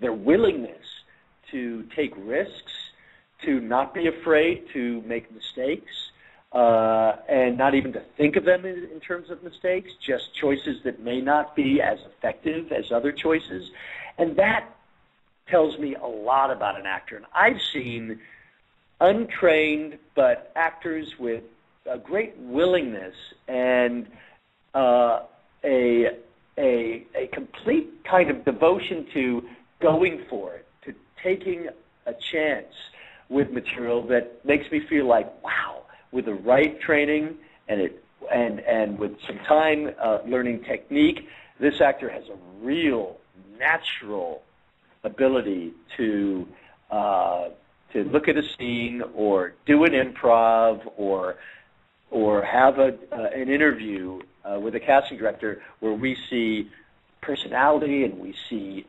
Speaker 3: willingness to take risks, to not be afraid to make mistakes, and not even to think of them in terms of mistakes, just choices that may not be as effective as other choices. And that tells me a lot about an actor. And I've seen untrained but actors with great willingness and a complete kind of devotion to going for it, to taking a chance with material that makes me feel like, wow, with the right training and with some time learning technique, this actor has a real natural ability to look at a scene or do an improv or have an interview with a casting director where we see personality and we see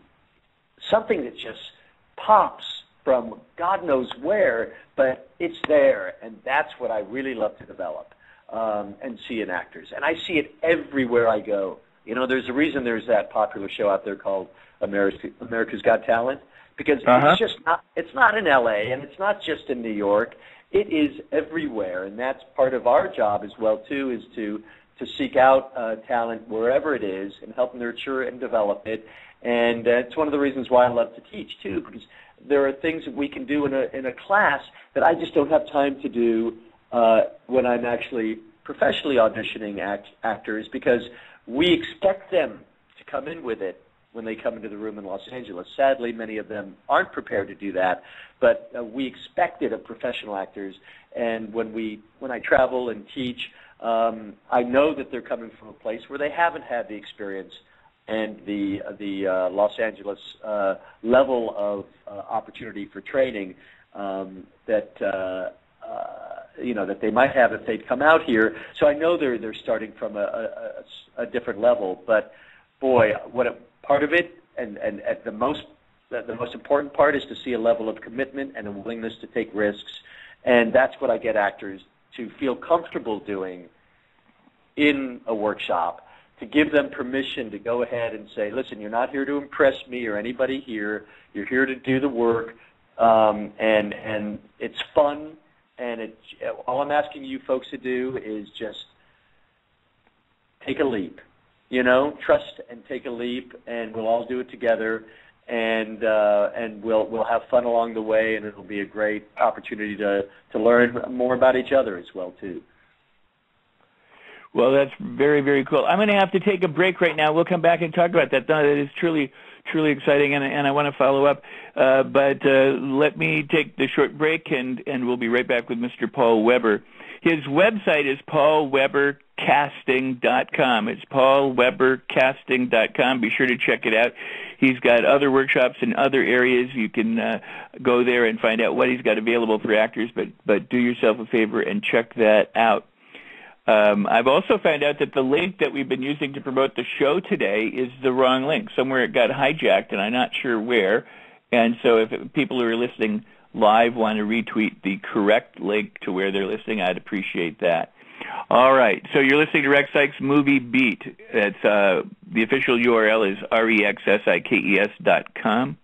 Speaker 3: something that just pops from God knows where, but it's there, and that's what I really love to develop and see in actors. And I see it everywhere I go. You know, there's a reason there's that popular show out there called America's Got Talent, because it's not in LA and it's not just in New York. It is everywhere, and that's part of our job as well too, is to seek out talent wherever it is and help nurture and develop it. And it's one of the reasons why I love to teach too, because there are things that we can do in a class that I just don't have time to do when I'm actually professionally auditioning actors, because we expect them to come in with it when they come into the room in Los Angeles. Sadly, many of them aren't prepared to do that, but we expect it of professional actors. And when I travel and teach, I know that they're coming from a place where they haven't had the experience and the Los Angeles level of opportunity for training that they might have if they'd come out here. So I know they're starting from a different level. But boy, part of it, and the most important part is to see a level of commitment and a willingness to take risks, and that's what I get actors to feel comfortable doing in a workshop, to give them permission to go ahead and say, listen, you're not here to impress me or anybody here. You're here to do the work, and it's fun, and all I'm asking you folks to do is just take a leap. You know, trust and take a leap, and we'll all do it together, and we'll have fun along the way, and it'll be a great opportunity to learn more about each other as well too.
Speaker 2: Well, that's very, very cool. I'm going to have to take a break right now. We'll come back and talk about that. That is truly, truly exciting, and I want to follow up. But let me take the short break, and we'll be right back with Mr. Paul Weber. His website is paulwebercasting.com. It's paulwebercasting.com. Be sure to check it out. He's got other workshops in other areas. You can go there and find out what he's got available for actors, but do yourself a favor and check that out. I've also found out that the link that we've been using to promote the show today is the wrong link. Somewhere it got hijacked, and I'm not sure where. And so if people who are listening live want to retweet the correct link to where they're listening, I'd appreciate that. All right, so you're listening to Rex Sikes Movie Beat. It's the official URL is rexsikes.com,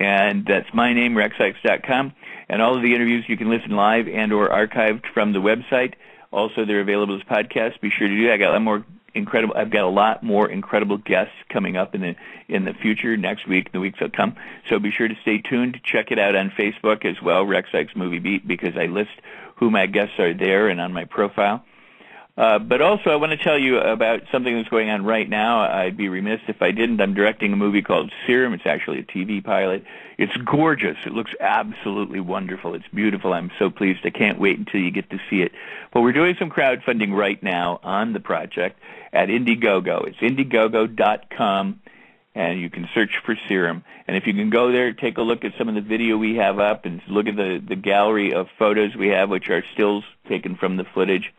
Speaker 2: and that's my name, rexsikes.com. And all of the interviews you can listen live and or archived from the website. Also, they're available as podcasts. Be sure to do that. I've got a lot more incredible guests coming up in the future, next week, the weeks that come. So be sure to stay tuned. Check it out on Facebook as well, Rex Sikes Movie Beat, because I list who my guests are there and on my profile. But also, I want to tell you about something that's going on right now. I'd be remiss if I didn't. I'm directing a movie called Serum. It's actually a TV pilot. It's gorgeous. It looks absolutely wonderful. It's beautiful. I'm so pleased. I can't wait until you get to see it. But we're doing some crowdfunding right now on the project at Indiegogo. It's Indiegogo.com, and you can search for Serum. And if you can go there, take a look at some of the video we have up and look at the gallery of photos we have, which are stills taken from the footage.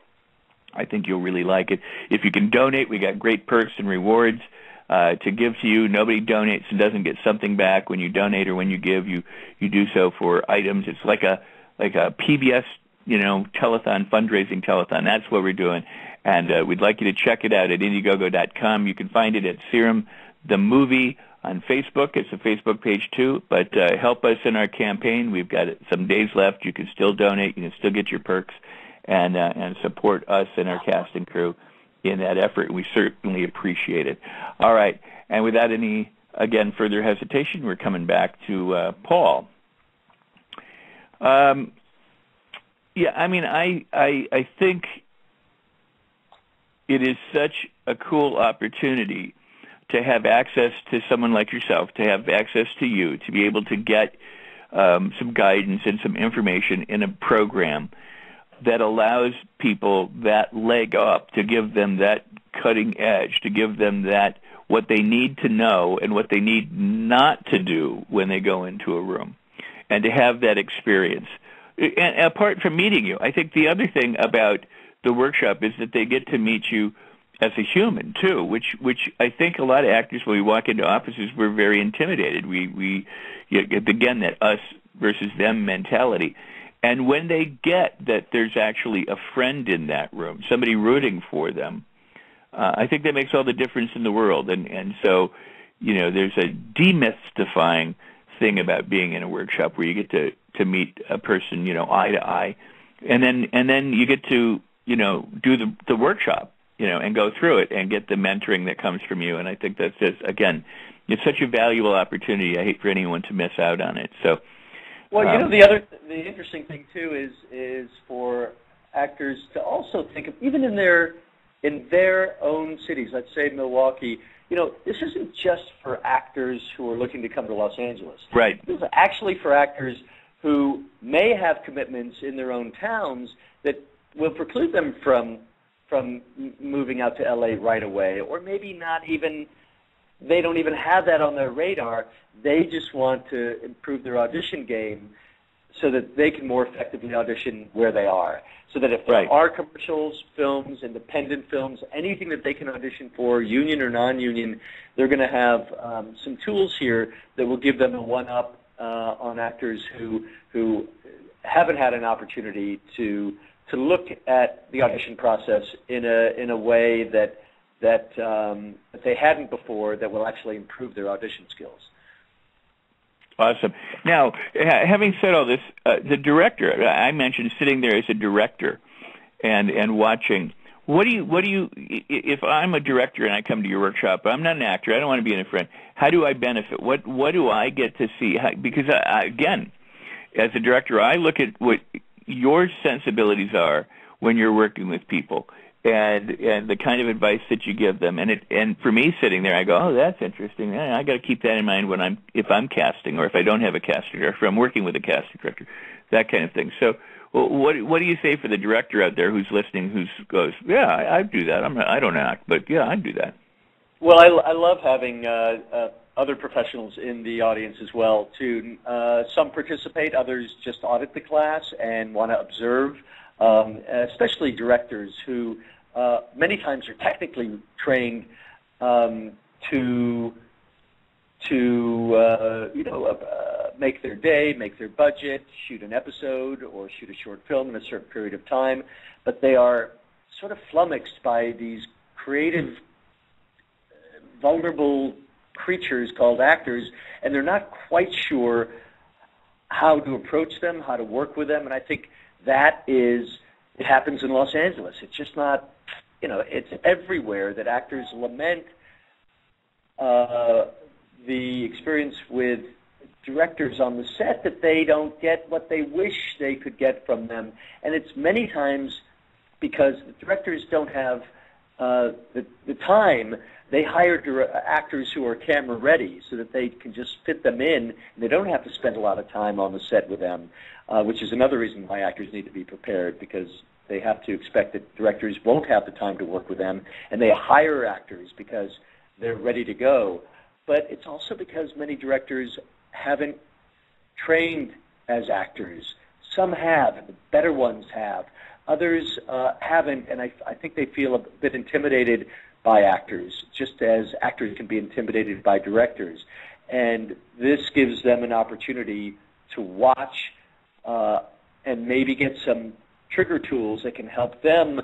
Speaker 2: I think you'll really like it. If you can donate, we got great perks and rewards to give to you. Nobody donates and doesn't get something back when you donate or when you give. You do so for items. It's like a PBS, telethon, fundraising telethon. That's what we're doing. And we'd like you to check it out at Indiegogo.com. You can find it at Serum the Movie on Facebook. It's a Facebook page too. But help us in our campaign. We've got some days left. You can still donate. You can still get your perks. And support us and our cast and crew in that effort. We certainly appreciate it. All right, and without any, again, further hesitation, we're coming back to Paul. Yeah, I mean, I think it is such a cool opportunity to have access to someone like yourself, to have access to you, to be able to get some guidance and some information in a program that allows people that leg up, to give them that cutting edge, to give them that what they need to know and what they need not to do when they go into a room, and to have that experience. And apart from meeting you, I think the other thing about the workshop is that they get to meet you as a human too, which I think a lot of actors, when we walk into offices, we're very intimidated. We again, that us versus them mentality. And when they get that there's actually a friend in that room, somebody rooting for them, I think that makes all the difference in the world. And so, there's a demystifying thing about being in a workshop where you get to meet a person, eye to eye, and then you get to, do the workshop, and go through it and get the mentoring that comes from you. And I think that's just, again, it's such a valuable opportunity. I hate for anyone to miss out on it. So,
Speaker 3: well, the interesting thing too is for actors to also think of, even in their own cities. Let's say Milwaukee. This isn't just for actors who are looking to come to Los Angeles.
Speaker 2: Right.
Speaker 3: This is actually for actors who may have commitments in their own towns that will preclude them from moving out to LA right away, or maybe they don't even have that on their radar. They just want to improve their audition game so that they can more effectively audition where they are. So that if there are commercials, films, independent films, anything that they can audition for, union or non-union, they're going to have some tools here that will give them a one-up on actors who haven't had an opportunity to look at the audition process in a way that they hadn't before, that will actually improve their audition skills.
Speaker 2: Awesome. Now, having said all this, the director, I mentioned sitting there as a director and watching. What do you? If I'm a director and I come to your workshop, I'm not an actor. I don't want to be in a friend. How do I benefit? What do I get to see? Because again, as a director, I look at what your sensibilities are when you're working with people, and the kind of advice that you give them. And for me, sitting there, I go, oh, that's interesting. I got to keep that in mind if I'm casting, or if I don't have a casting director, if I'm working with a casting director, that kind of thing. So, what do you say for the director out there who's listening, who goes, yeah, I do that. I don't act, but yeah, I do that.
Speaker 3: Well, I love having other professionals in the audience as well, too. Some participate, others just audit the class and want to observe, especially directors who many times are technically trained to make their day, make their budget, shoot an episode, or shoot a short film in a certain period of time, but they are sort of flummoxed by these creative, vulnerable creatures called actors, and they're not quite sure how to approach them, how to work with them. And I think it happens in Los Angeles. It's just not, it's everywhere that actors lament the experience with directors on the set, that they don't get what they wish they could get from them. And it's many times because the directors don't have the time. They hire actors who are camera ready so that they can just fit them in, and they don't have to spend a lot of time on the set with them, which is another reason why actors need to be prepared, because they have to expect that directors won't have the time to work with them, and they hire actors because they're ready to go. But it's also because many directors haven't trained as actors. Some have, the better ones have. Others haven't, and I think they feel a bit intimidated by actors, just as actors can be intimidated by directors. And this gives them an opportunity to watch and maybe get some trigger tools that can help them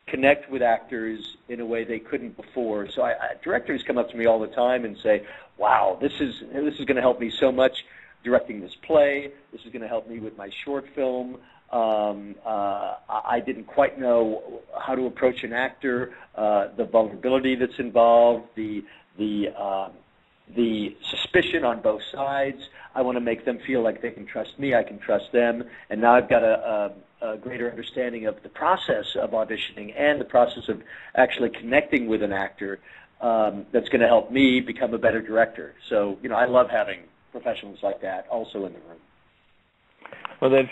Speaker 3: connect with actors in a way they couldn't before. So directors come up to me all the time and say, wow, this is going to help me so much directing this play. This is going to help me with my short film. I didn't quite know how to approach an actor, the vulnerability that's involved, the the suspicion on both sides. I want to make them feel like they can trust me, I can trust them, and now I've got a greater understanding of the process of auditioning and the process of actually connecting with an actor that's going to help me become a better director. So, I love having professionals like that also in the room.
Speaker 2: Well, that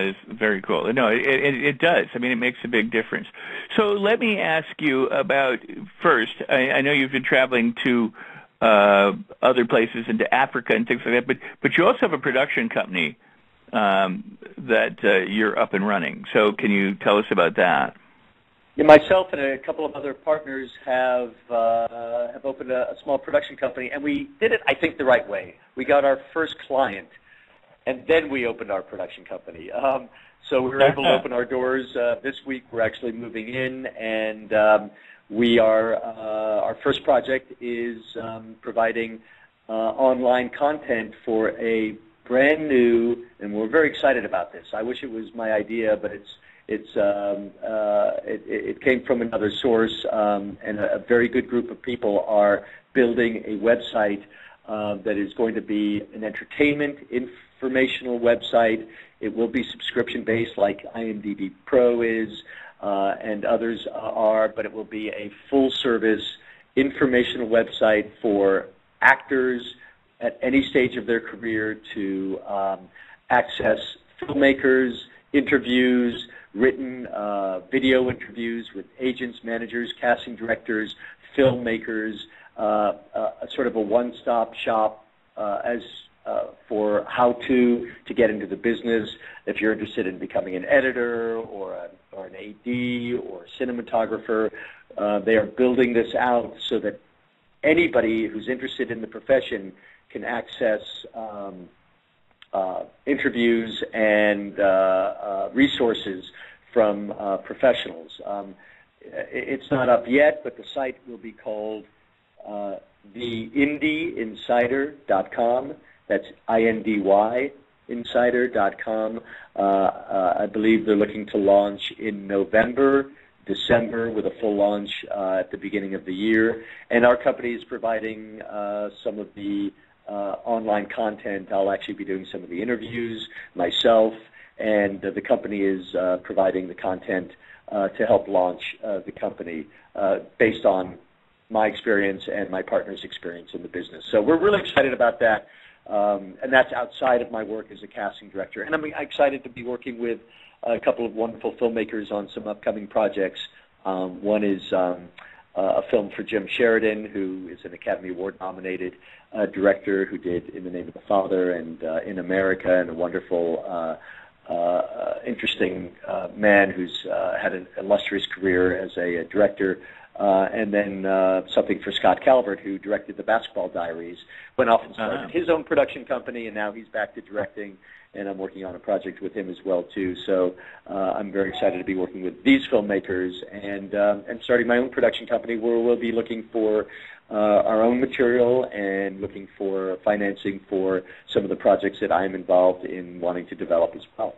Speaker 2: is very cool. No, it does. I mean, it makes a big difference. So let me ask you about first. I know you've been traveling to other places, into Africa and things like that, but you also have a production company that you're up and running. So can you tell us about that?
Speaker 3: Yeah, myself and a couple of other partners have opened a small production company, and we did it, I think, the right way. We got our first client, and then we opened our production company. So we were able to open our doors this week. We're actually moving in, and we are our first project is providing online content for a brand new, and we're very excited about this. I wish it was my idea, but it came from another source, and a very good group of people are building a website that is going to be an entertainment, informational website. It will be subscription-based like IMDb Pro is and others are, but it will be a full-service informational website for actors at any stage of their career to access filmmakers, interviews, written video interviews with agents, managers, casting directors, filmmakers, sort of a one-stop shop for how to get into the business. If you're interested in becoming an editor or an AD or a cinematographer, they are building this out so that anybody who's interested in the profession can access interviews and resources from professionals. It's not up yet, but the site will be called theindyinsider.com. That's INDY insider.com. I believe they're looking to launch in November, December, with a full launch at the beginning of the year. And our company is providing some of the online content. I'll actually be doing some of the interviews myself, and the company is providing the content to help launch the company based on my experience and my partner's experience in the business. So we're really excited about that, and that's outside of my work as a casting director. And I'm excited to be working with a couple of wonderful filmmakers on some upcoming projects. One is a film for Jim Sheridan, who is an Academy Award-nominated director who did In the Name of the Father and In America, and a wonderful, interesting man who's had an illustrious career as a director. And then something for Scott Calvert, who directed The Basketball Diaries, went off and started his own production company, and now he's back to directing, and I'm working on a project with him as well, too. So I'm very excited to be working with these filmmakers and starting my own production company where we'll be looking for our own material and looking for financing for some of the projects that I'm involved in wanting to develop as well.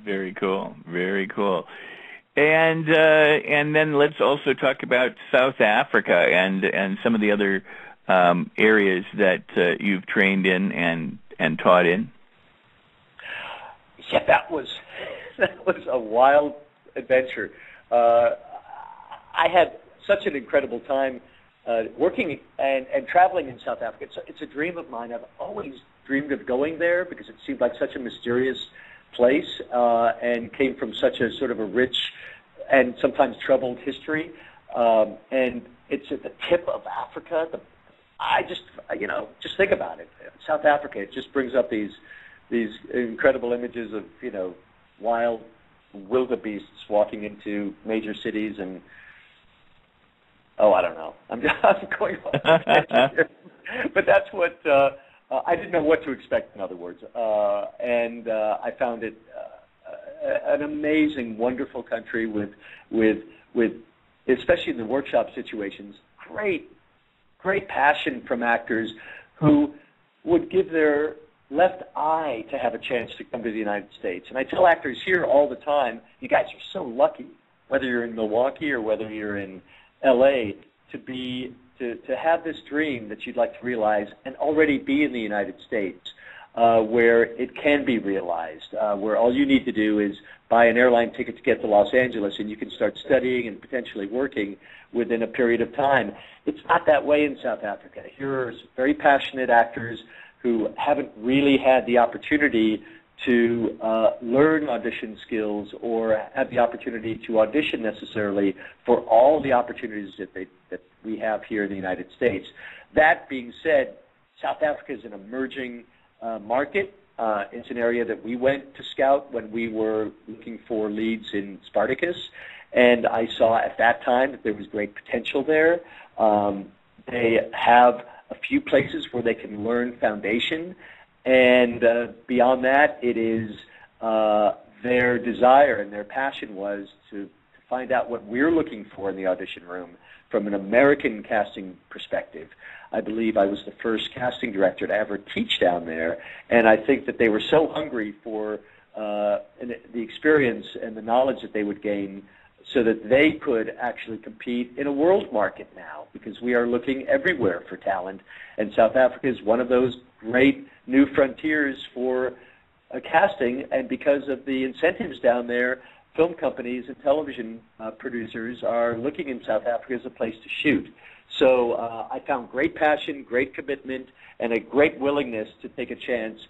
Speaker 2: Very cool. Very cool. And then let's also talk about South Africa and some of the other areas that you've trained in and taught in.
Speaker 3: Yeah, that was a wild adventure. I had such an incredible time working and traveling in South Africa. It's a dream of mine. I've always dreamed of going there because it seemed like such a mysterious place and came from such a sort of a rich and sometimes troubled history. And it's at the tip of Africa. I just think about it. South Africa, it just brings up these incredible images of, wild wildebeests walking into major cities and, I don't know. I'm going on. But that's what, I didn't know what to expect, in other words. And I found it an amazing, wonderful country with especially in the workshop situations, great passion from actors who would give their left eye to have a chance to come to the United States. And I tell actors here all the time, you guys are so lucky, whether you're in Milwaukee or whether you're in L.A., to be to have this dream that you'd like to realize and already be in the United States, where it can be realized, where all you need to do is buy an airline ticket to get to Los Angeles and you can start studying and potentially working within a period of time. It's not that way in South Africa. Here are very passionate actors who haven't really had the opportunity to learn audition skills or have the opportunity to audition necessarily for all the opportunities that we have here in the United States. That being said, South Africa is an emerging market. It's an area that we went to scout when we were looking for leads in Spartacus, and I saw at that time that there was great potential there. They have a few places where they can learn foundation, and beyond that, it is their desire and their passion was to find out what we're looking for in the audition room from an American casting perspective. I believe I was the first casting director to ever teach down there, and I think that they were so hungry for the experience and the knowledge that they would gain so that they could actually compete in a world market now, because we are looking everywhere for talent, and South Africa is one of those great new frontiers for casting, and because of the incentives down there, film companies and television producers are looking in South Africa as a place to shoot. So I found great passion, great commitment, and a great willingness to take a chance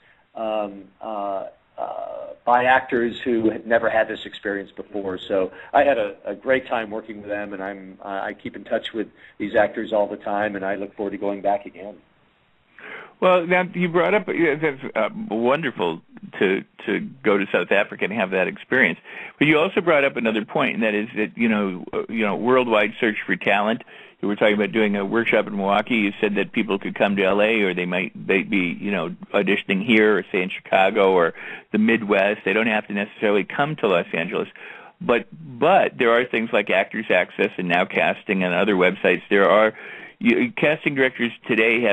Speaker 3: by actors who had never had this experience before. So I had a great time working with them, and I keep in touch with these actors all the time, and I look forward to going back again.
Speaker 2: Well, now you brought up that's wonderful to go to South Africa and have that experience. But you also brought up another point, and that is that you know worldwide search for talent. You were talking about doing a workshop in Milwaukee. You said that people could come to L.A. or they'd be auditioning here or say in Chicago or the Midwest. They don't have to necessarily come to Los Angeles. But there are things like Actors Access and Now Casting and other websites. There are casting directors today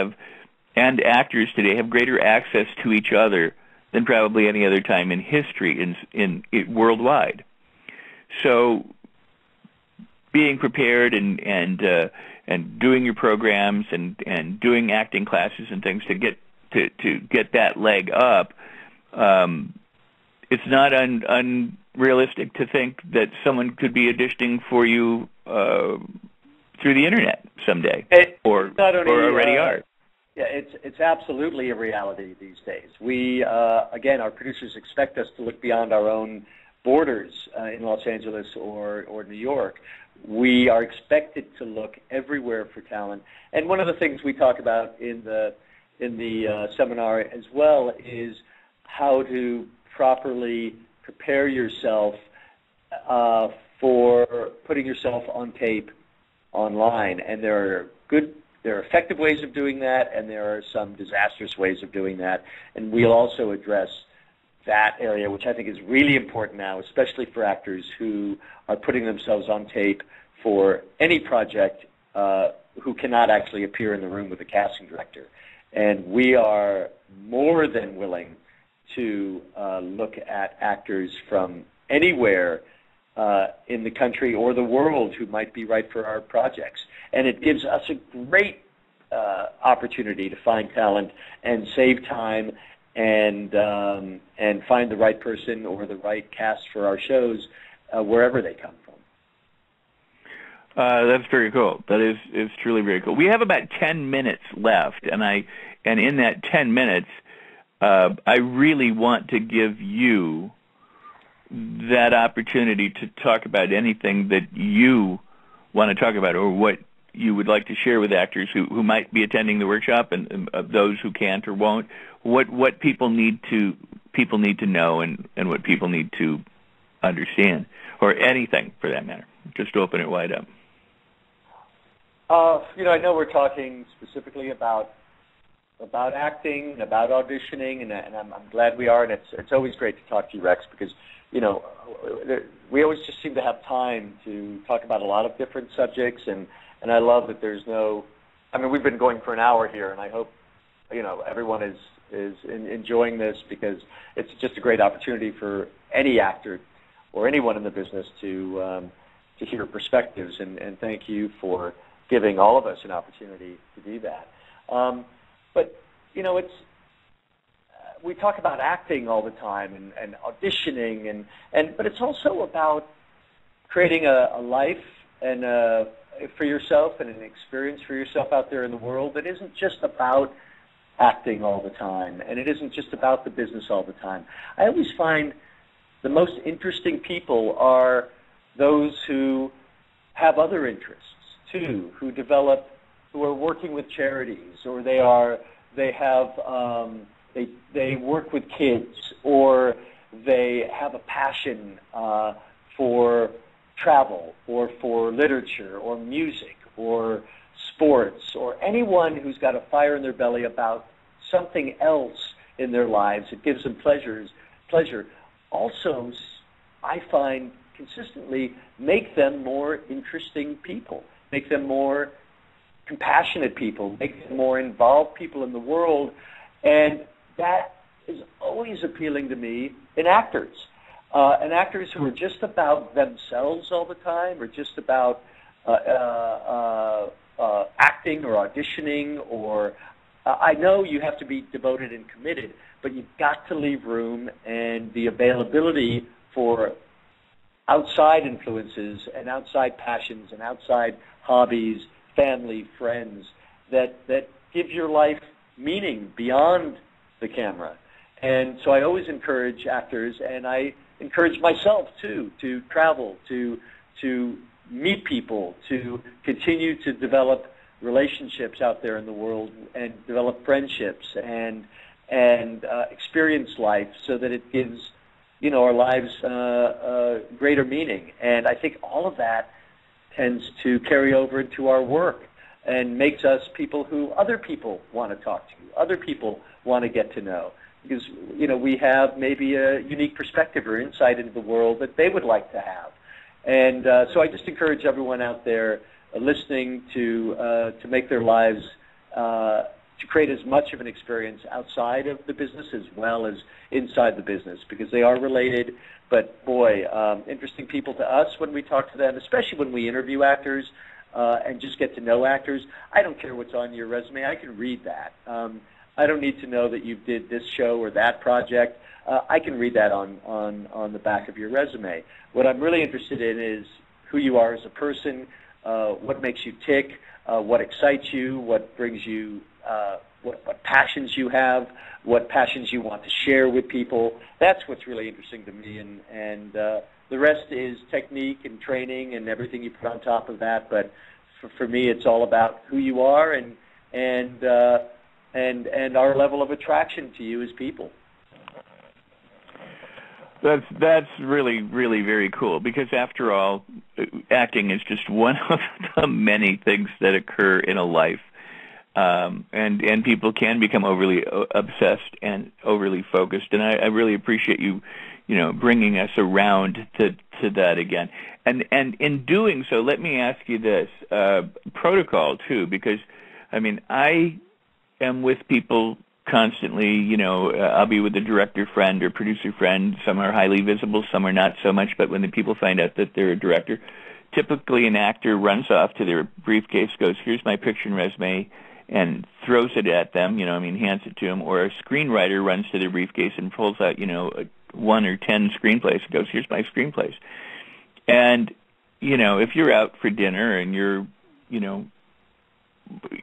Speaker 2: and actors today have greater access to each other than probably any other time in history in worldwide. So being prepared and doing your programs and doing acting classes and things to get that leg up, it's not unrealistic to think that someone could be auditioning for you through the internet someday, or already are.
Speaker 3: Yeah, it's absolutely a reality these days. We, again, our producers expect us to look beyond our own borders in Los Angeles or New York. We are expected to look everywhere for talent. And one of the things we talk about in the seminar as well is how to properly prepare yourself for putting yourself on tape online. And there are effective ways of doing that, and there are some disastrous ways of doing that. And we'll also address that area, which I think is really important now, especially for actors who are putting themselves on tape for any project who cannot actually appear in the room with a casting director. And we are more than willing to look at actors from anywhere in the country or the world who might be right for our projects. And it gives us a great opportunity to find talent and save time and find the right person or the right cast for our shows wherever they come from.
Speaker 2: That's very cool. That is truly very cool. We have about 10 minutes left, and in that 10 minutes, I really want to give you that opportunity to talk about anything that you want to talk about, or what you would like to share with actors who might be attending the workshop, and those who can't or won't. What people need to know, and what people need to understand, or anything for that matter. Just open it wide up.
Speaker 3: I know we're talking specifically about acting, about auditioning, and I'm glad we are, and it's always great to talk to you, Rex, because we always just seem to have time to talk about a lot of different subjects, and I love that there's no. I mean, we've been going for an hour here, and I hope everyone is enjoying this, because it's just a great opportunity for any actor or anyone in the business to hear perspectives, and thank you for giving all of us an opportunity to do that. But, it's we talk about acting all the time and auditioning, but it's also about creating a life and for yourself and an experience for yourself out there in the world that isn't just about acting all the time, and it isn't just about the business all the time. I always find the most interesting people are those who have other interests too, who are working with charities, or they work with kids, or they have a passion for travel, or for literature, or music, or sports, or anyone who's got a fire in their belly about something else in their lives that gives them pleasure. Also, I find consistently make them more interesting people, make them more compassionate people, make them more involved people in the world, and that is always appealing to me in actors. And actors who are just about themselves all the time, or just about acting or auditioning, or I know you have to be devoted and committed, but you've got to leave room and the availability for outside influences and outside passions and outside hobbies, family, friends, that give your life meaning beyond the camera. And so I always encourage actors, and I encourage myself too, to travel, to meet people, to continue to develop relationships out there in the world, and develop friendships, and experience life, so that it gives our lives greater meaning. And I think all of that tends to carry over into our work and makes us people who other people want to talk to, other people want to get to know, because we have maybe a unique perspective or insight into the world that they would like to have. And so I just encourage everyone out there listening to make their lives, to create as much of an experience outside of the business as well as inside the business, because they are related. But boy, interesting people to us when we talk to them, especially when we interview actors and just get to know actors. I don't care what's on your resume. I can read that. I don't need to know that you did this show or that project. I can read that on the back of your resume. What I'm really interested in is who you are as a person, what makes you tick, what excites you, what brings you, what passions you have, what passions you want to share with people. That's what's really interesting to me, and the rest is technique and training and everything you put on top of that. But for me, it's all about who you are and our level of attraction to you as people.
Speaker 2: That's really, really very cool, because after all, acting is just one of the many things that occur in a life, and people can become overly obsessed and overly focused. And I really appreciate you bringing us around to that again. And in doing so, let me ask you this protocol too, because I am with people constantly. I'll be with a director friend or producer friend. Some are highly visible, some are not so much. But when the people find out that they're a director, typically an actor runs off to their briefcase, goes, "Here's my picture and resume," and throws it at them. Hands it to them. Or a screenwriter runs to their briefcase and pulls out, 1 or 10 screenplays and goes, "Here's my screenplays." And if you're out for dinner and you're,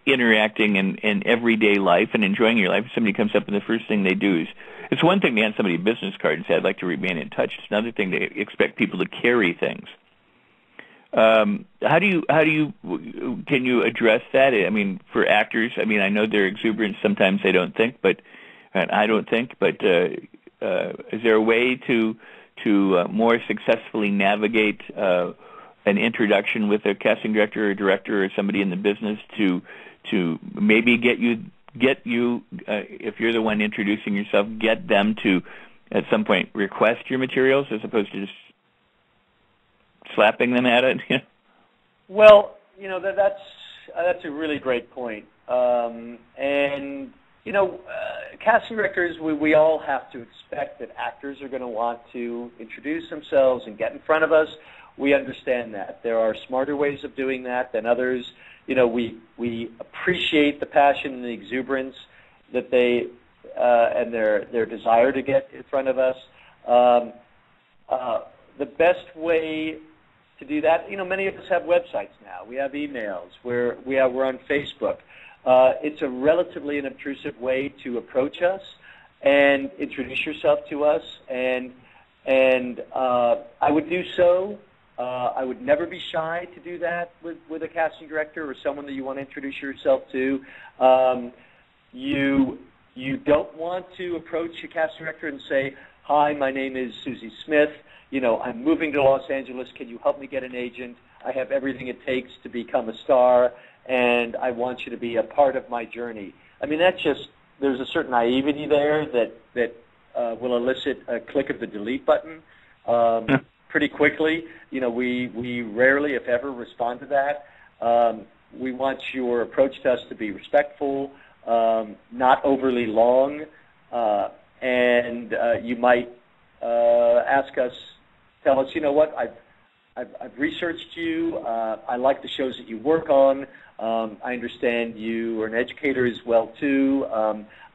Speaker 2: interacting in everyday life and enjoying your life, somebody comes up and the first thing they do is, it's one thing to hand somebody a business card and say, "I'd like to remain in touch." It's another thing to expect people to carry things. How do you can you address that? For actors, I know they're exuberant. Sometimes they don't think, but I don't think. But is there a way to more successfully navigate an introduction with a casting director or director or somebody in the business to maybe get you if you're the one introducing yourself, get them to at some point request your materials as opposed to just slapping them at it?
Speaker 3: Well, that's a really great point. Casting directors, we all have to expect that actors are going to want to introduce themselves and get in front of us. We understand that. There are smarter ways of doing that than others. we appreciate the passion and the exuberance that they and their desire to get in front of us. The best way to do that, many of us have websites now. We have emails. We're on Facebook. It's a relatively unobtrusive way to approach us and introduce yourself to us. And I would do so. I would never be shy to do that with a casting director or someone that you want to introduce yourself to. You don't want to approach a casting director and say, "Hi, my name is Susie Smith. I'm moving to Los Angeles. Can you help me get an agent? I have everything it takes to become a star, and I want you to be a part of my journey." I mean, there's a certain naivety there that will elicit a click of the delete button pretty quickly. We rarely, if ever, respond to that. We want your approach to us to be respectful, not overly long, and you might tell us, what, I've researched you. I like the shows that you work on. I understand you are an educator as well too.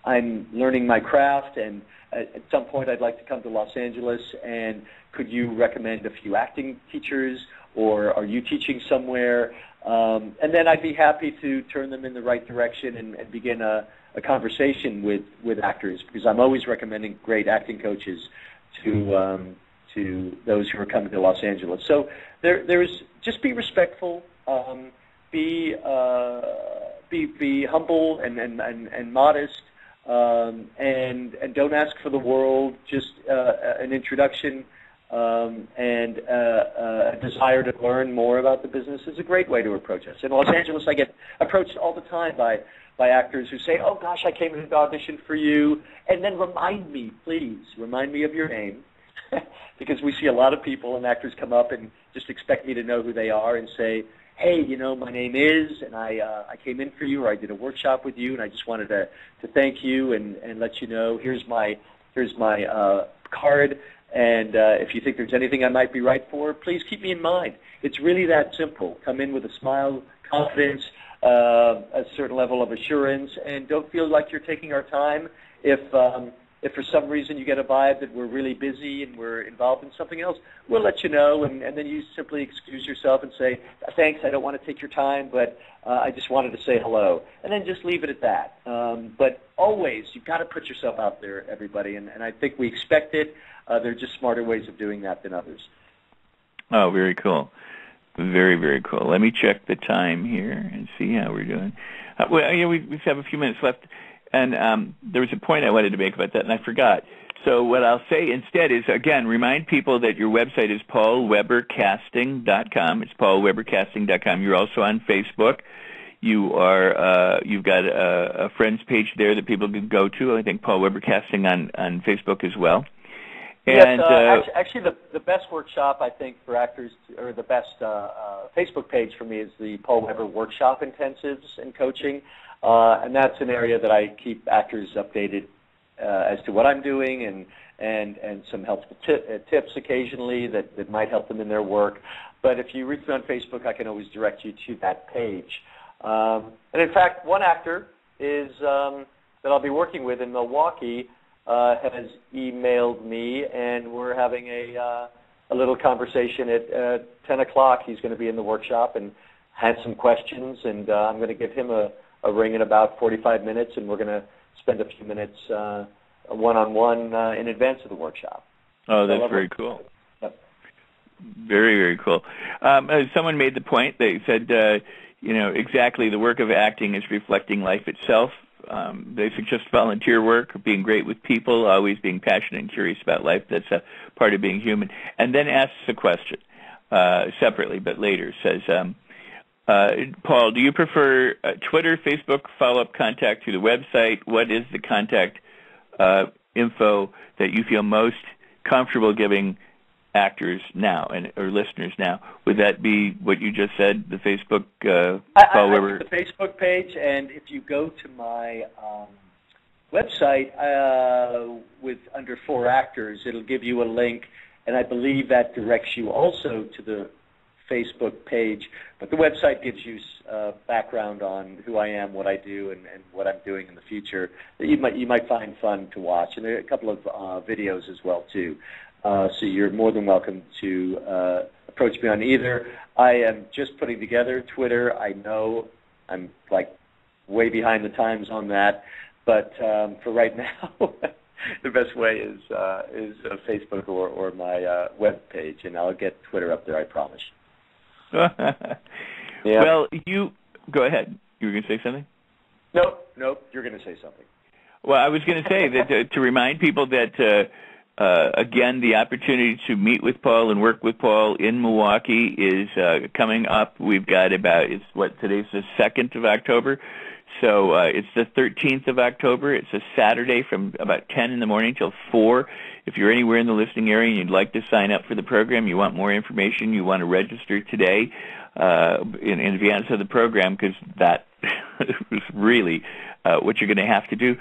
Speaker 3: I'm learning my craft, and at some point I'd like to come to Los Angeles. And could you recommend a few acting teachers, or are you teaching somewhere? And then I'd be happy to turn them in the right direction and begin a conversation with actors, because I'm always recommending great acting coaches to those who are coming to Los Angeles. So there's just be respectful, be humble and modest, and don't ask for the world. Just an introduction and a desire to learn more about the business is a great way to approach us. In Los Angeles, I get approached all the time by actors who say, "Oh gosh, I came in to audition for you," and then please remind me of your name. Because we see a lot of people and actors come up and just expect me to know who they are and say, "Hey, my name is, and I came in for you, or I did a workshop with you, and I just wanted to thank you and let you know, here's my card, and if you think there's anything I might be right for, please keep me in mind." It's really that simple. Come in with a smile, confidence, a certain level of assurance, and don't feel like you're taking our time. If for some reason you get a vibe that we're really busy and we're involved in something else, we'll let you know, and then you simply excuse yourself and say, "Thanks, I don't want to take your time, but I just wanted to say hello." And then just leave it at that. But always, you've got to put yourself out there, everybody, and I think we expect it. There are just smarter ways of doing that than others.
Speaker 2: Oh, very cool. Very, very cool. Let me check the time here and see how we're doing. We have a few minutes left. And there was a point I wanted to make about that, and I forgot. So what I'll say instead is, again, remind people that your website is paulwebercasting.com. It's paulwebercasting.com. You're also on Facebook. You've got a friends page there that people can go to. I think Paul Weber Casting on Facebook as well. And,
Speaker 3: yes, actually the best workshop, I think, for actors, or the best Facebook page for me is the Paul Weber Workshop Intensives and Coaching. And that's an area that I keep actors updated as to what I'm doing and some helpful tips occasionally that might help them in their work. But if you reach me on Facebook, I can always direct you to that page. And in fact, one actor that I'll be working with in Milwaukee has emailed me, and we're having a little conversation at 10 o'clock. He's going to be in the workshop and had some questions, and I'm going to give him a ring in about 45 minutes, and we're going to spend a few minutes one-on-one in advance of the workshop.
Speaker 2: Oh, that's very cool.
Speaker 3: Yep.
Speaker 2: Very, very cool. Someone made the point. They said, exactly, the work of acting is reflecting life itself. They suggest volunteer work, being great with people, always being passionate and curious about life. That's a part of being human. And then asks a question separately, but later, says, Paul, do you prefer Twitter, Facebook, follow-up contact through the website? What is the contact info that you feel most comfortable giving actors now or listeners now? Would that be what you just said, the Facebook Paul Weber?
Speaker 3: The Facebook page, and if you go to my website under For Actors, it'll give you a link, and I believe that directs you also to the Facebook page, but the website gives you background on who I am, what I do, and what I'm doing in the future that you might find fun to watch. And there are a couple of videos as well too. So you're more than welcome to approach me on either. I am just putting together Twitter. I know I'm like way behind the times on that, but for right now, the best way is Facebook or my web page, and I'll get Twitter up there, I promise. Yeah.
Speaker 2: Well, you go ahead. You were going to say something?
Speaker 3: Nope. You're going to say something.
Speaker 2: Well, I was going to say that to remind people that. Again, the opportunity to meet with Paul and work with Paul in Milwaukee is coming up. We've got today's the 2nd of October, so it's the 13th of October. It's a Saturday from about 10 in the morning till 4. If you're anywhere in the listening area and you'd like to sign up for the program, you want more information, you want to register today in advance of the program, because that is really what you're going to have to do.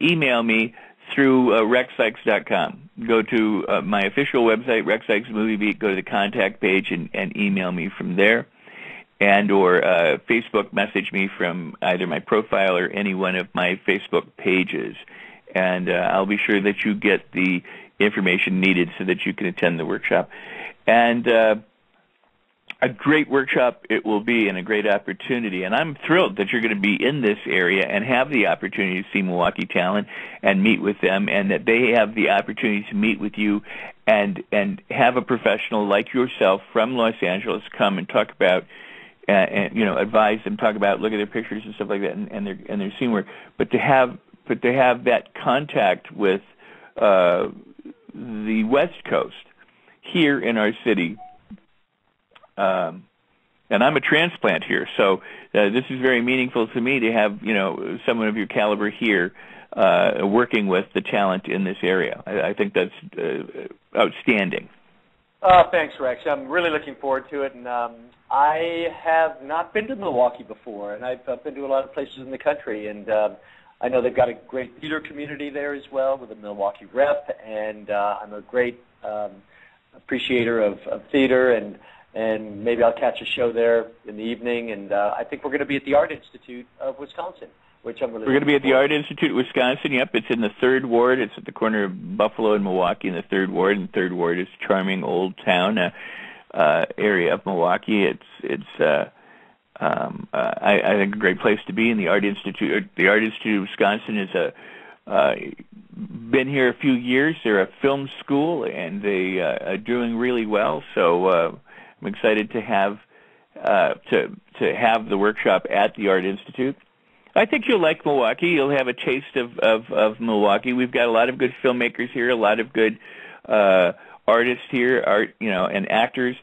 Speaker 2: Email me through rexsikes.com. Go to my official website, Rex Sikes Movie Beat, go to the contact page and email me from there, and or Facebook message me from either my profile or any one of my Facebook pages, and I'll be sure that you get the information needed so that you can attend the workshop. And a great workshop it will be, and a great opportunity. And I'm thrilled that you're going to be in this area and have the opportunity to see Milwaukee talent and meet with them, and that they have the opportunity to meet with you and have a professional like yourself from Los Angeles come and talk about, advise them, talk about, look at their pictures and stuff like that, and their scene work. But to have that contact with the West Coast here in our city. And I'm a transplant here, so this is very meaningful to me to have, someone of your caliber here working with the talent in this area. I think that's outstanding.
Speaker 3: Thanks, Rex. I'm really looking forward to it, and I have not been to Milwaukee before, and I've been to a lot of places in the country, and I know they've got a great theater community there as well with the Milwaukee Rep, and I'm a great appreciator of theater, and maybe I'll catch a show there in the evening. And I think we're going to be at the Art Institute of Wisconsin, which I'm really. We're
Speaker 2: going to be at the Art Institute of Wisconsin. Yep, it's in the 3rd Ward. It's at the corner of Buffalo and Milwaukee in the 3rd Ward. And the 3rd Ward is charming old town area of Milwaukee. I think a great place to be. In the Art Institute. The Art Institute of Wisconsin is been here a few years. They're a film school, and they are doing really well. So. I'm excited to have the workshop at the Art Institute. I think you'll like Milwaukee. You'll have a taste of Milwaukee. We've got a lot of good filmmakers here, a lot of good artists here, and actors.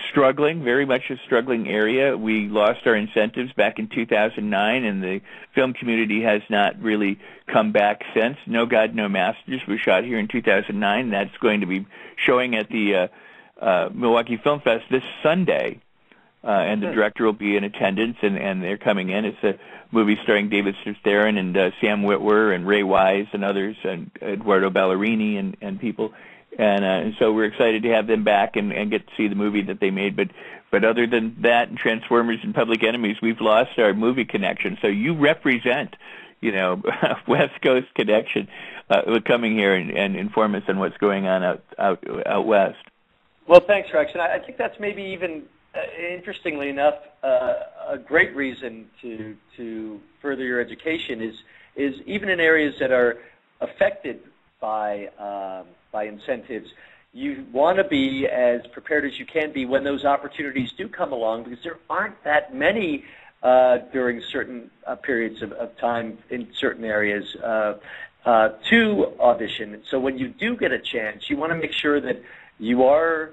Speaker 2: Struggling, very much a struggling area. We lost our incentives back in 2009, and the film community has not really come back since. No God, No Masters was shot here in 2009. That's going to be showing at the Milwaukee Film Fest this Sunday, and the director will be in attendance, and they're coming in. It's a movie starring David Strathairn and Sam Witwer and Ray Wise and others, and Eduardo Ballerini and people, and so we're excited to have them back and get to see the movie that they made. But other than that, and Transformers and Public Enemies, we've lost our movie connection. So you represent, West Coast connection, coming here and inform us on what's going on out west.
Speaker 3: Well, thanks, Rex. And I think that's maybe even, interestingly enough, a great reason to further your education is even in areas that are affected by incentives. You want to be as prepared as you can be when those opportunities do come along, because there aren't that many during certain periods of time in certain areas to audition. So when you do get a chance, you want to make sure that you are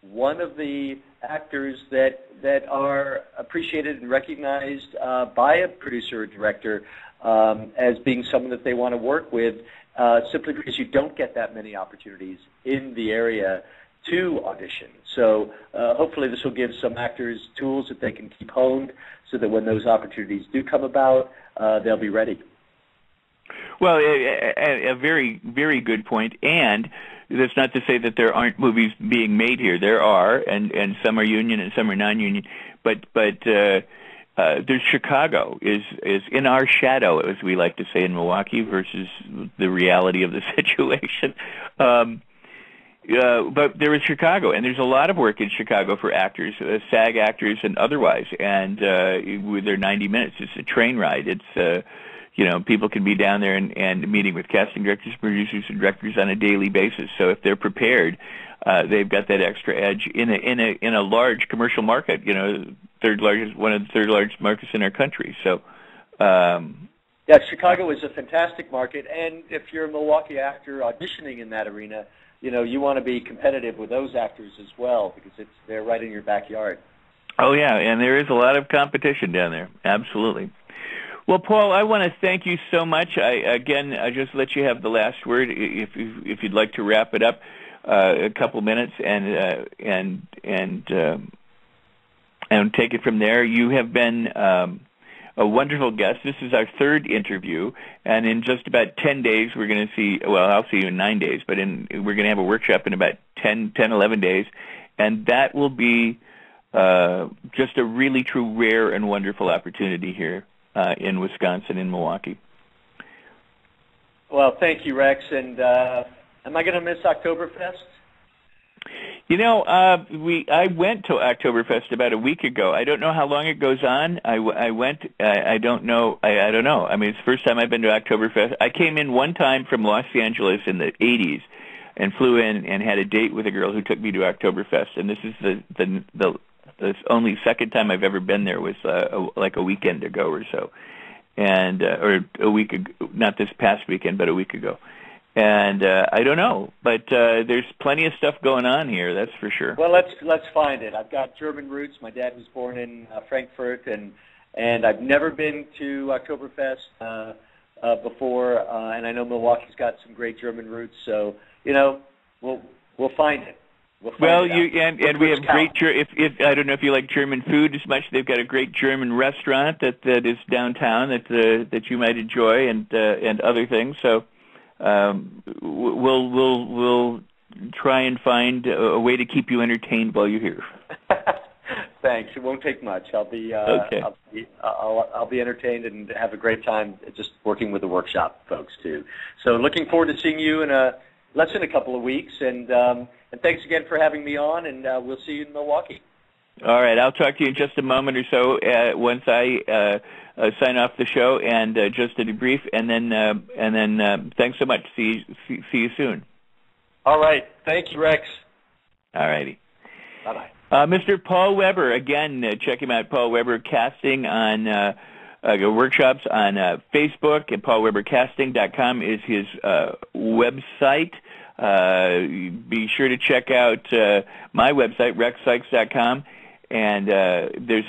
Speaker 3: one of the actors that are appreciated and recognized by a producer or director as being someone that they want to work with, simply because you don't get that many opportunities in the area to audition. So hopefully this will give some actors tools that they can keep honed so that when those opportunities do come about, they'll be ready.
Speaker 2: Well, a very, very good point. And that's not to say that there aren't movies being made here. There are, and some are union and some are non-union. But there's Chicago is in our shadow, as we like to say in Milwaukee, versus the reality of the situation. But there is Chicago, and there's a lot of work in Chicago for actors, SAG actors and otherwise. And with their 90 minutes, it's a train ride. It's people can be down there and meeting with casting directors, producers, and directors on a daily basis. So if they're prepared, they've got that extra edge in a large commercial market. One of the third largest markets in our country. So.
Speaker 3: Yeah, Chicago is a fantastic market, and if you're a Milwaukee actor auditioning in that arena, you want to be competitive with those actors as well because they're right in your backyard.
Speaker 2: Oh yeah, and there is a lot of competition down there. Absolutely. Well, Paul, I want to thank you so much. I just let you have the last word if you'd like to wrap it up a couple minutes and take it from there. You have been a wonderful guest. This is our third interview, and in just about 10 days, we're going to see, well, I'll see you in 9 days, but we're going to have a workshop in about 11 days, and that will be just a really true rare and wonderful opportunity here in Wisconsin, in Milwaukee.
Speaker 3: Well, thank you, Rex, and am I going to miss Oktoberfest?
Speaker 2: I went to Oktoberfest about a week ago. I don't know how long it goes on. I went. I don't know. I don't know. I mean, it's the first time I've been to Oktoberfest. I came in one time from Los Angeles in the 80s and flew in and had a date with a girl who took me to Oktoberfest. And this is the only second time I've ever been there was like a weekend ago or so, and or a week ago, not this past weekend, but a week ago. And I don't know, but there's plenty of stuff going on here, that's for sure.
Speaker 3: Well, let's find it. I've got German roots. My dad was born in Frankfurt, and I've never been to Oktoberfest before, and I know Milwaukee's got some great German roots. So we'll find it.
Speaker 2: Well, and we have great. If I don't know if you like German food as much, they've got a great German restaurant that is downtown that you might enjoy, and other things. So. We'll try and find a way to keep you entertained while you're here.
Speaker 3: Thanks. It won't take much. I'll be
Speaker 2: okay.
Speaker 3: I'll be entertained and have a great time just working with the workshop folks too. So looking forward to seeing you in less than a couple of weeks, and thanks again for having me on. And we'll see you in Milwaukee.
Speaker 2: All right. I'll talk to you in just a moment or so once I. Sign off the show and just a debrief, and then thanks so much. See you soon.
Speaker 3: All right. Thank you, Rex.
Speaker 2: All righty.
Speaker 3: Bye-bye.
Speaker 2: Mr. Paul Weber, again, check him out, Paul Weber Casting on workshops on Facebook, and paulwebercasting.com is his website. Be sure to check out my website, rexsikes.com. And there's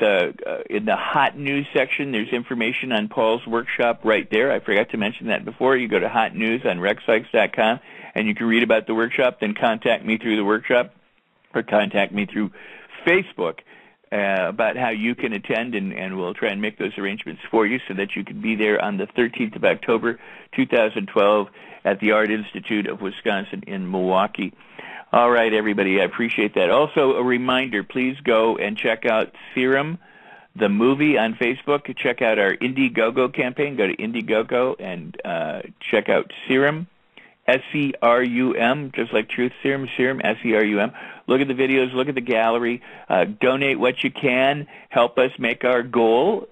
Speaker 2: in the hot news section, there's information on Paul's workshop right there. I forgot to mention that before. You go to hot news on rexsikes.com, and you can read about the workshop, then contact me through the workshop, or contact me through Facebook about how you can attend, and we'll try and make those arrangements for you so that you can be there on the 13th of October, 2012, at the Art Institute of Wisconsin in Milwaukee. All right, everybody, I appreciate that. Also, a reminder, please go and check out Serum, the movie, on Facebook. Check out our Indiegogo campaign. Go to Indiegogo and check out Serum, S-E-R-U-M, just like Truth Serum, S-E-R-U-M. Look at the videos, look at the gallery, donate what you can, help us make our goal.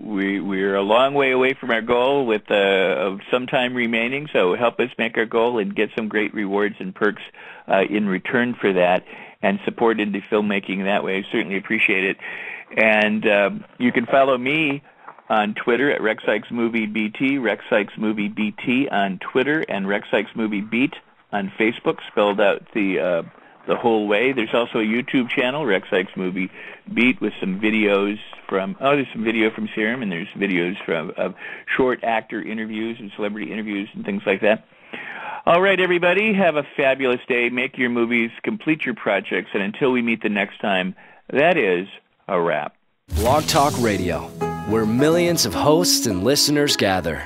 Speaker 2: We're a long way away from our goal with some time remaining, so help us make our goal and get some great rewards and perks in return for that, and support indie filmmaking that way. I certainly appreciate it. And you can follow me on Twitter at RexSikesMovieBT, RexSikesMovieBT on Twitter, and RexSikesMovieBeat on Facebook, spelled out the whole way. There's also a YouTube channel, Rex Sikes Movie Beat, with some videos there's some video from Serum, and there's videos of short actor interviews and celebrity interviews and things like that. All right, everybody, have a fabulous day. Make your movies, complete your projects, and until we meet the next time, that is a wrap.
Speaker 1: Blog Talk Radio, where millions of hosts and listeners gather.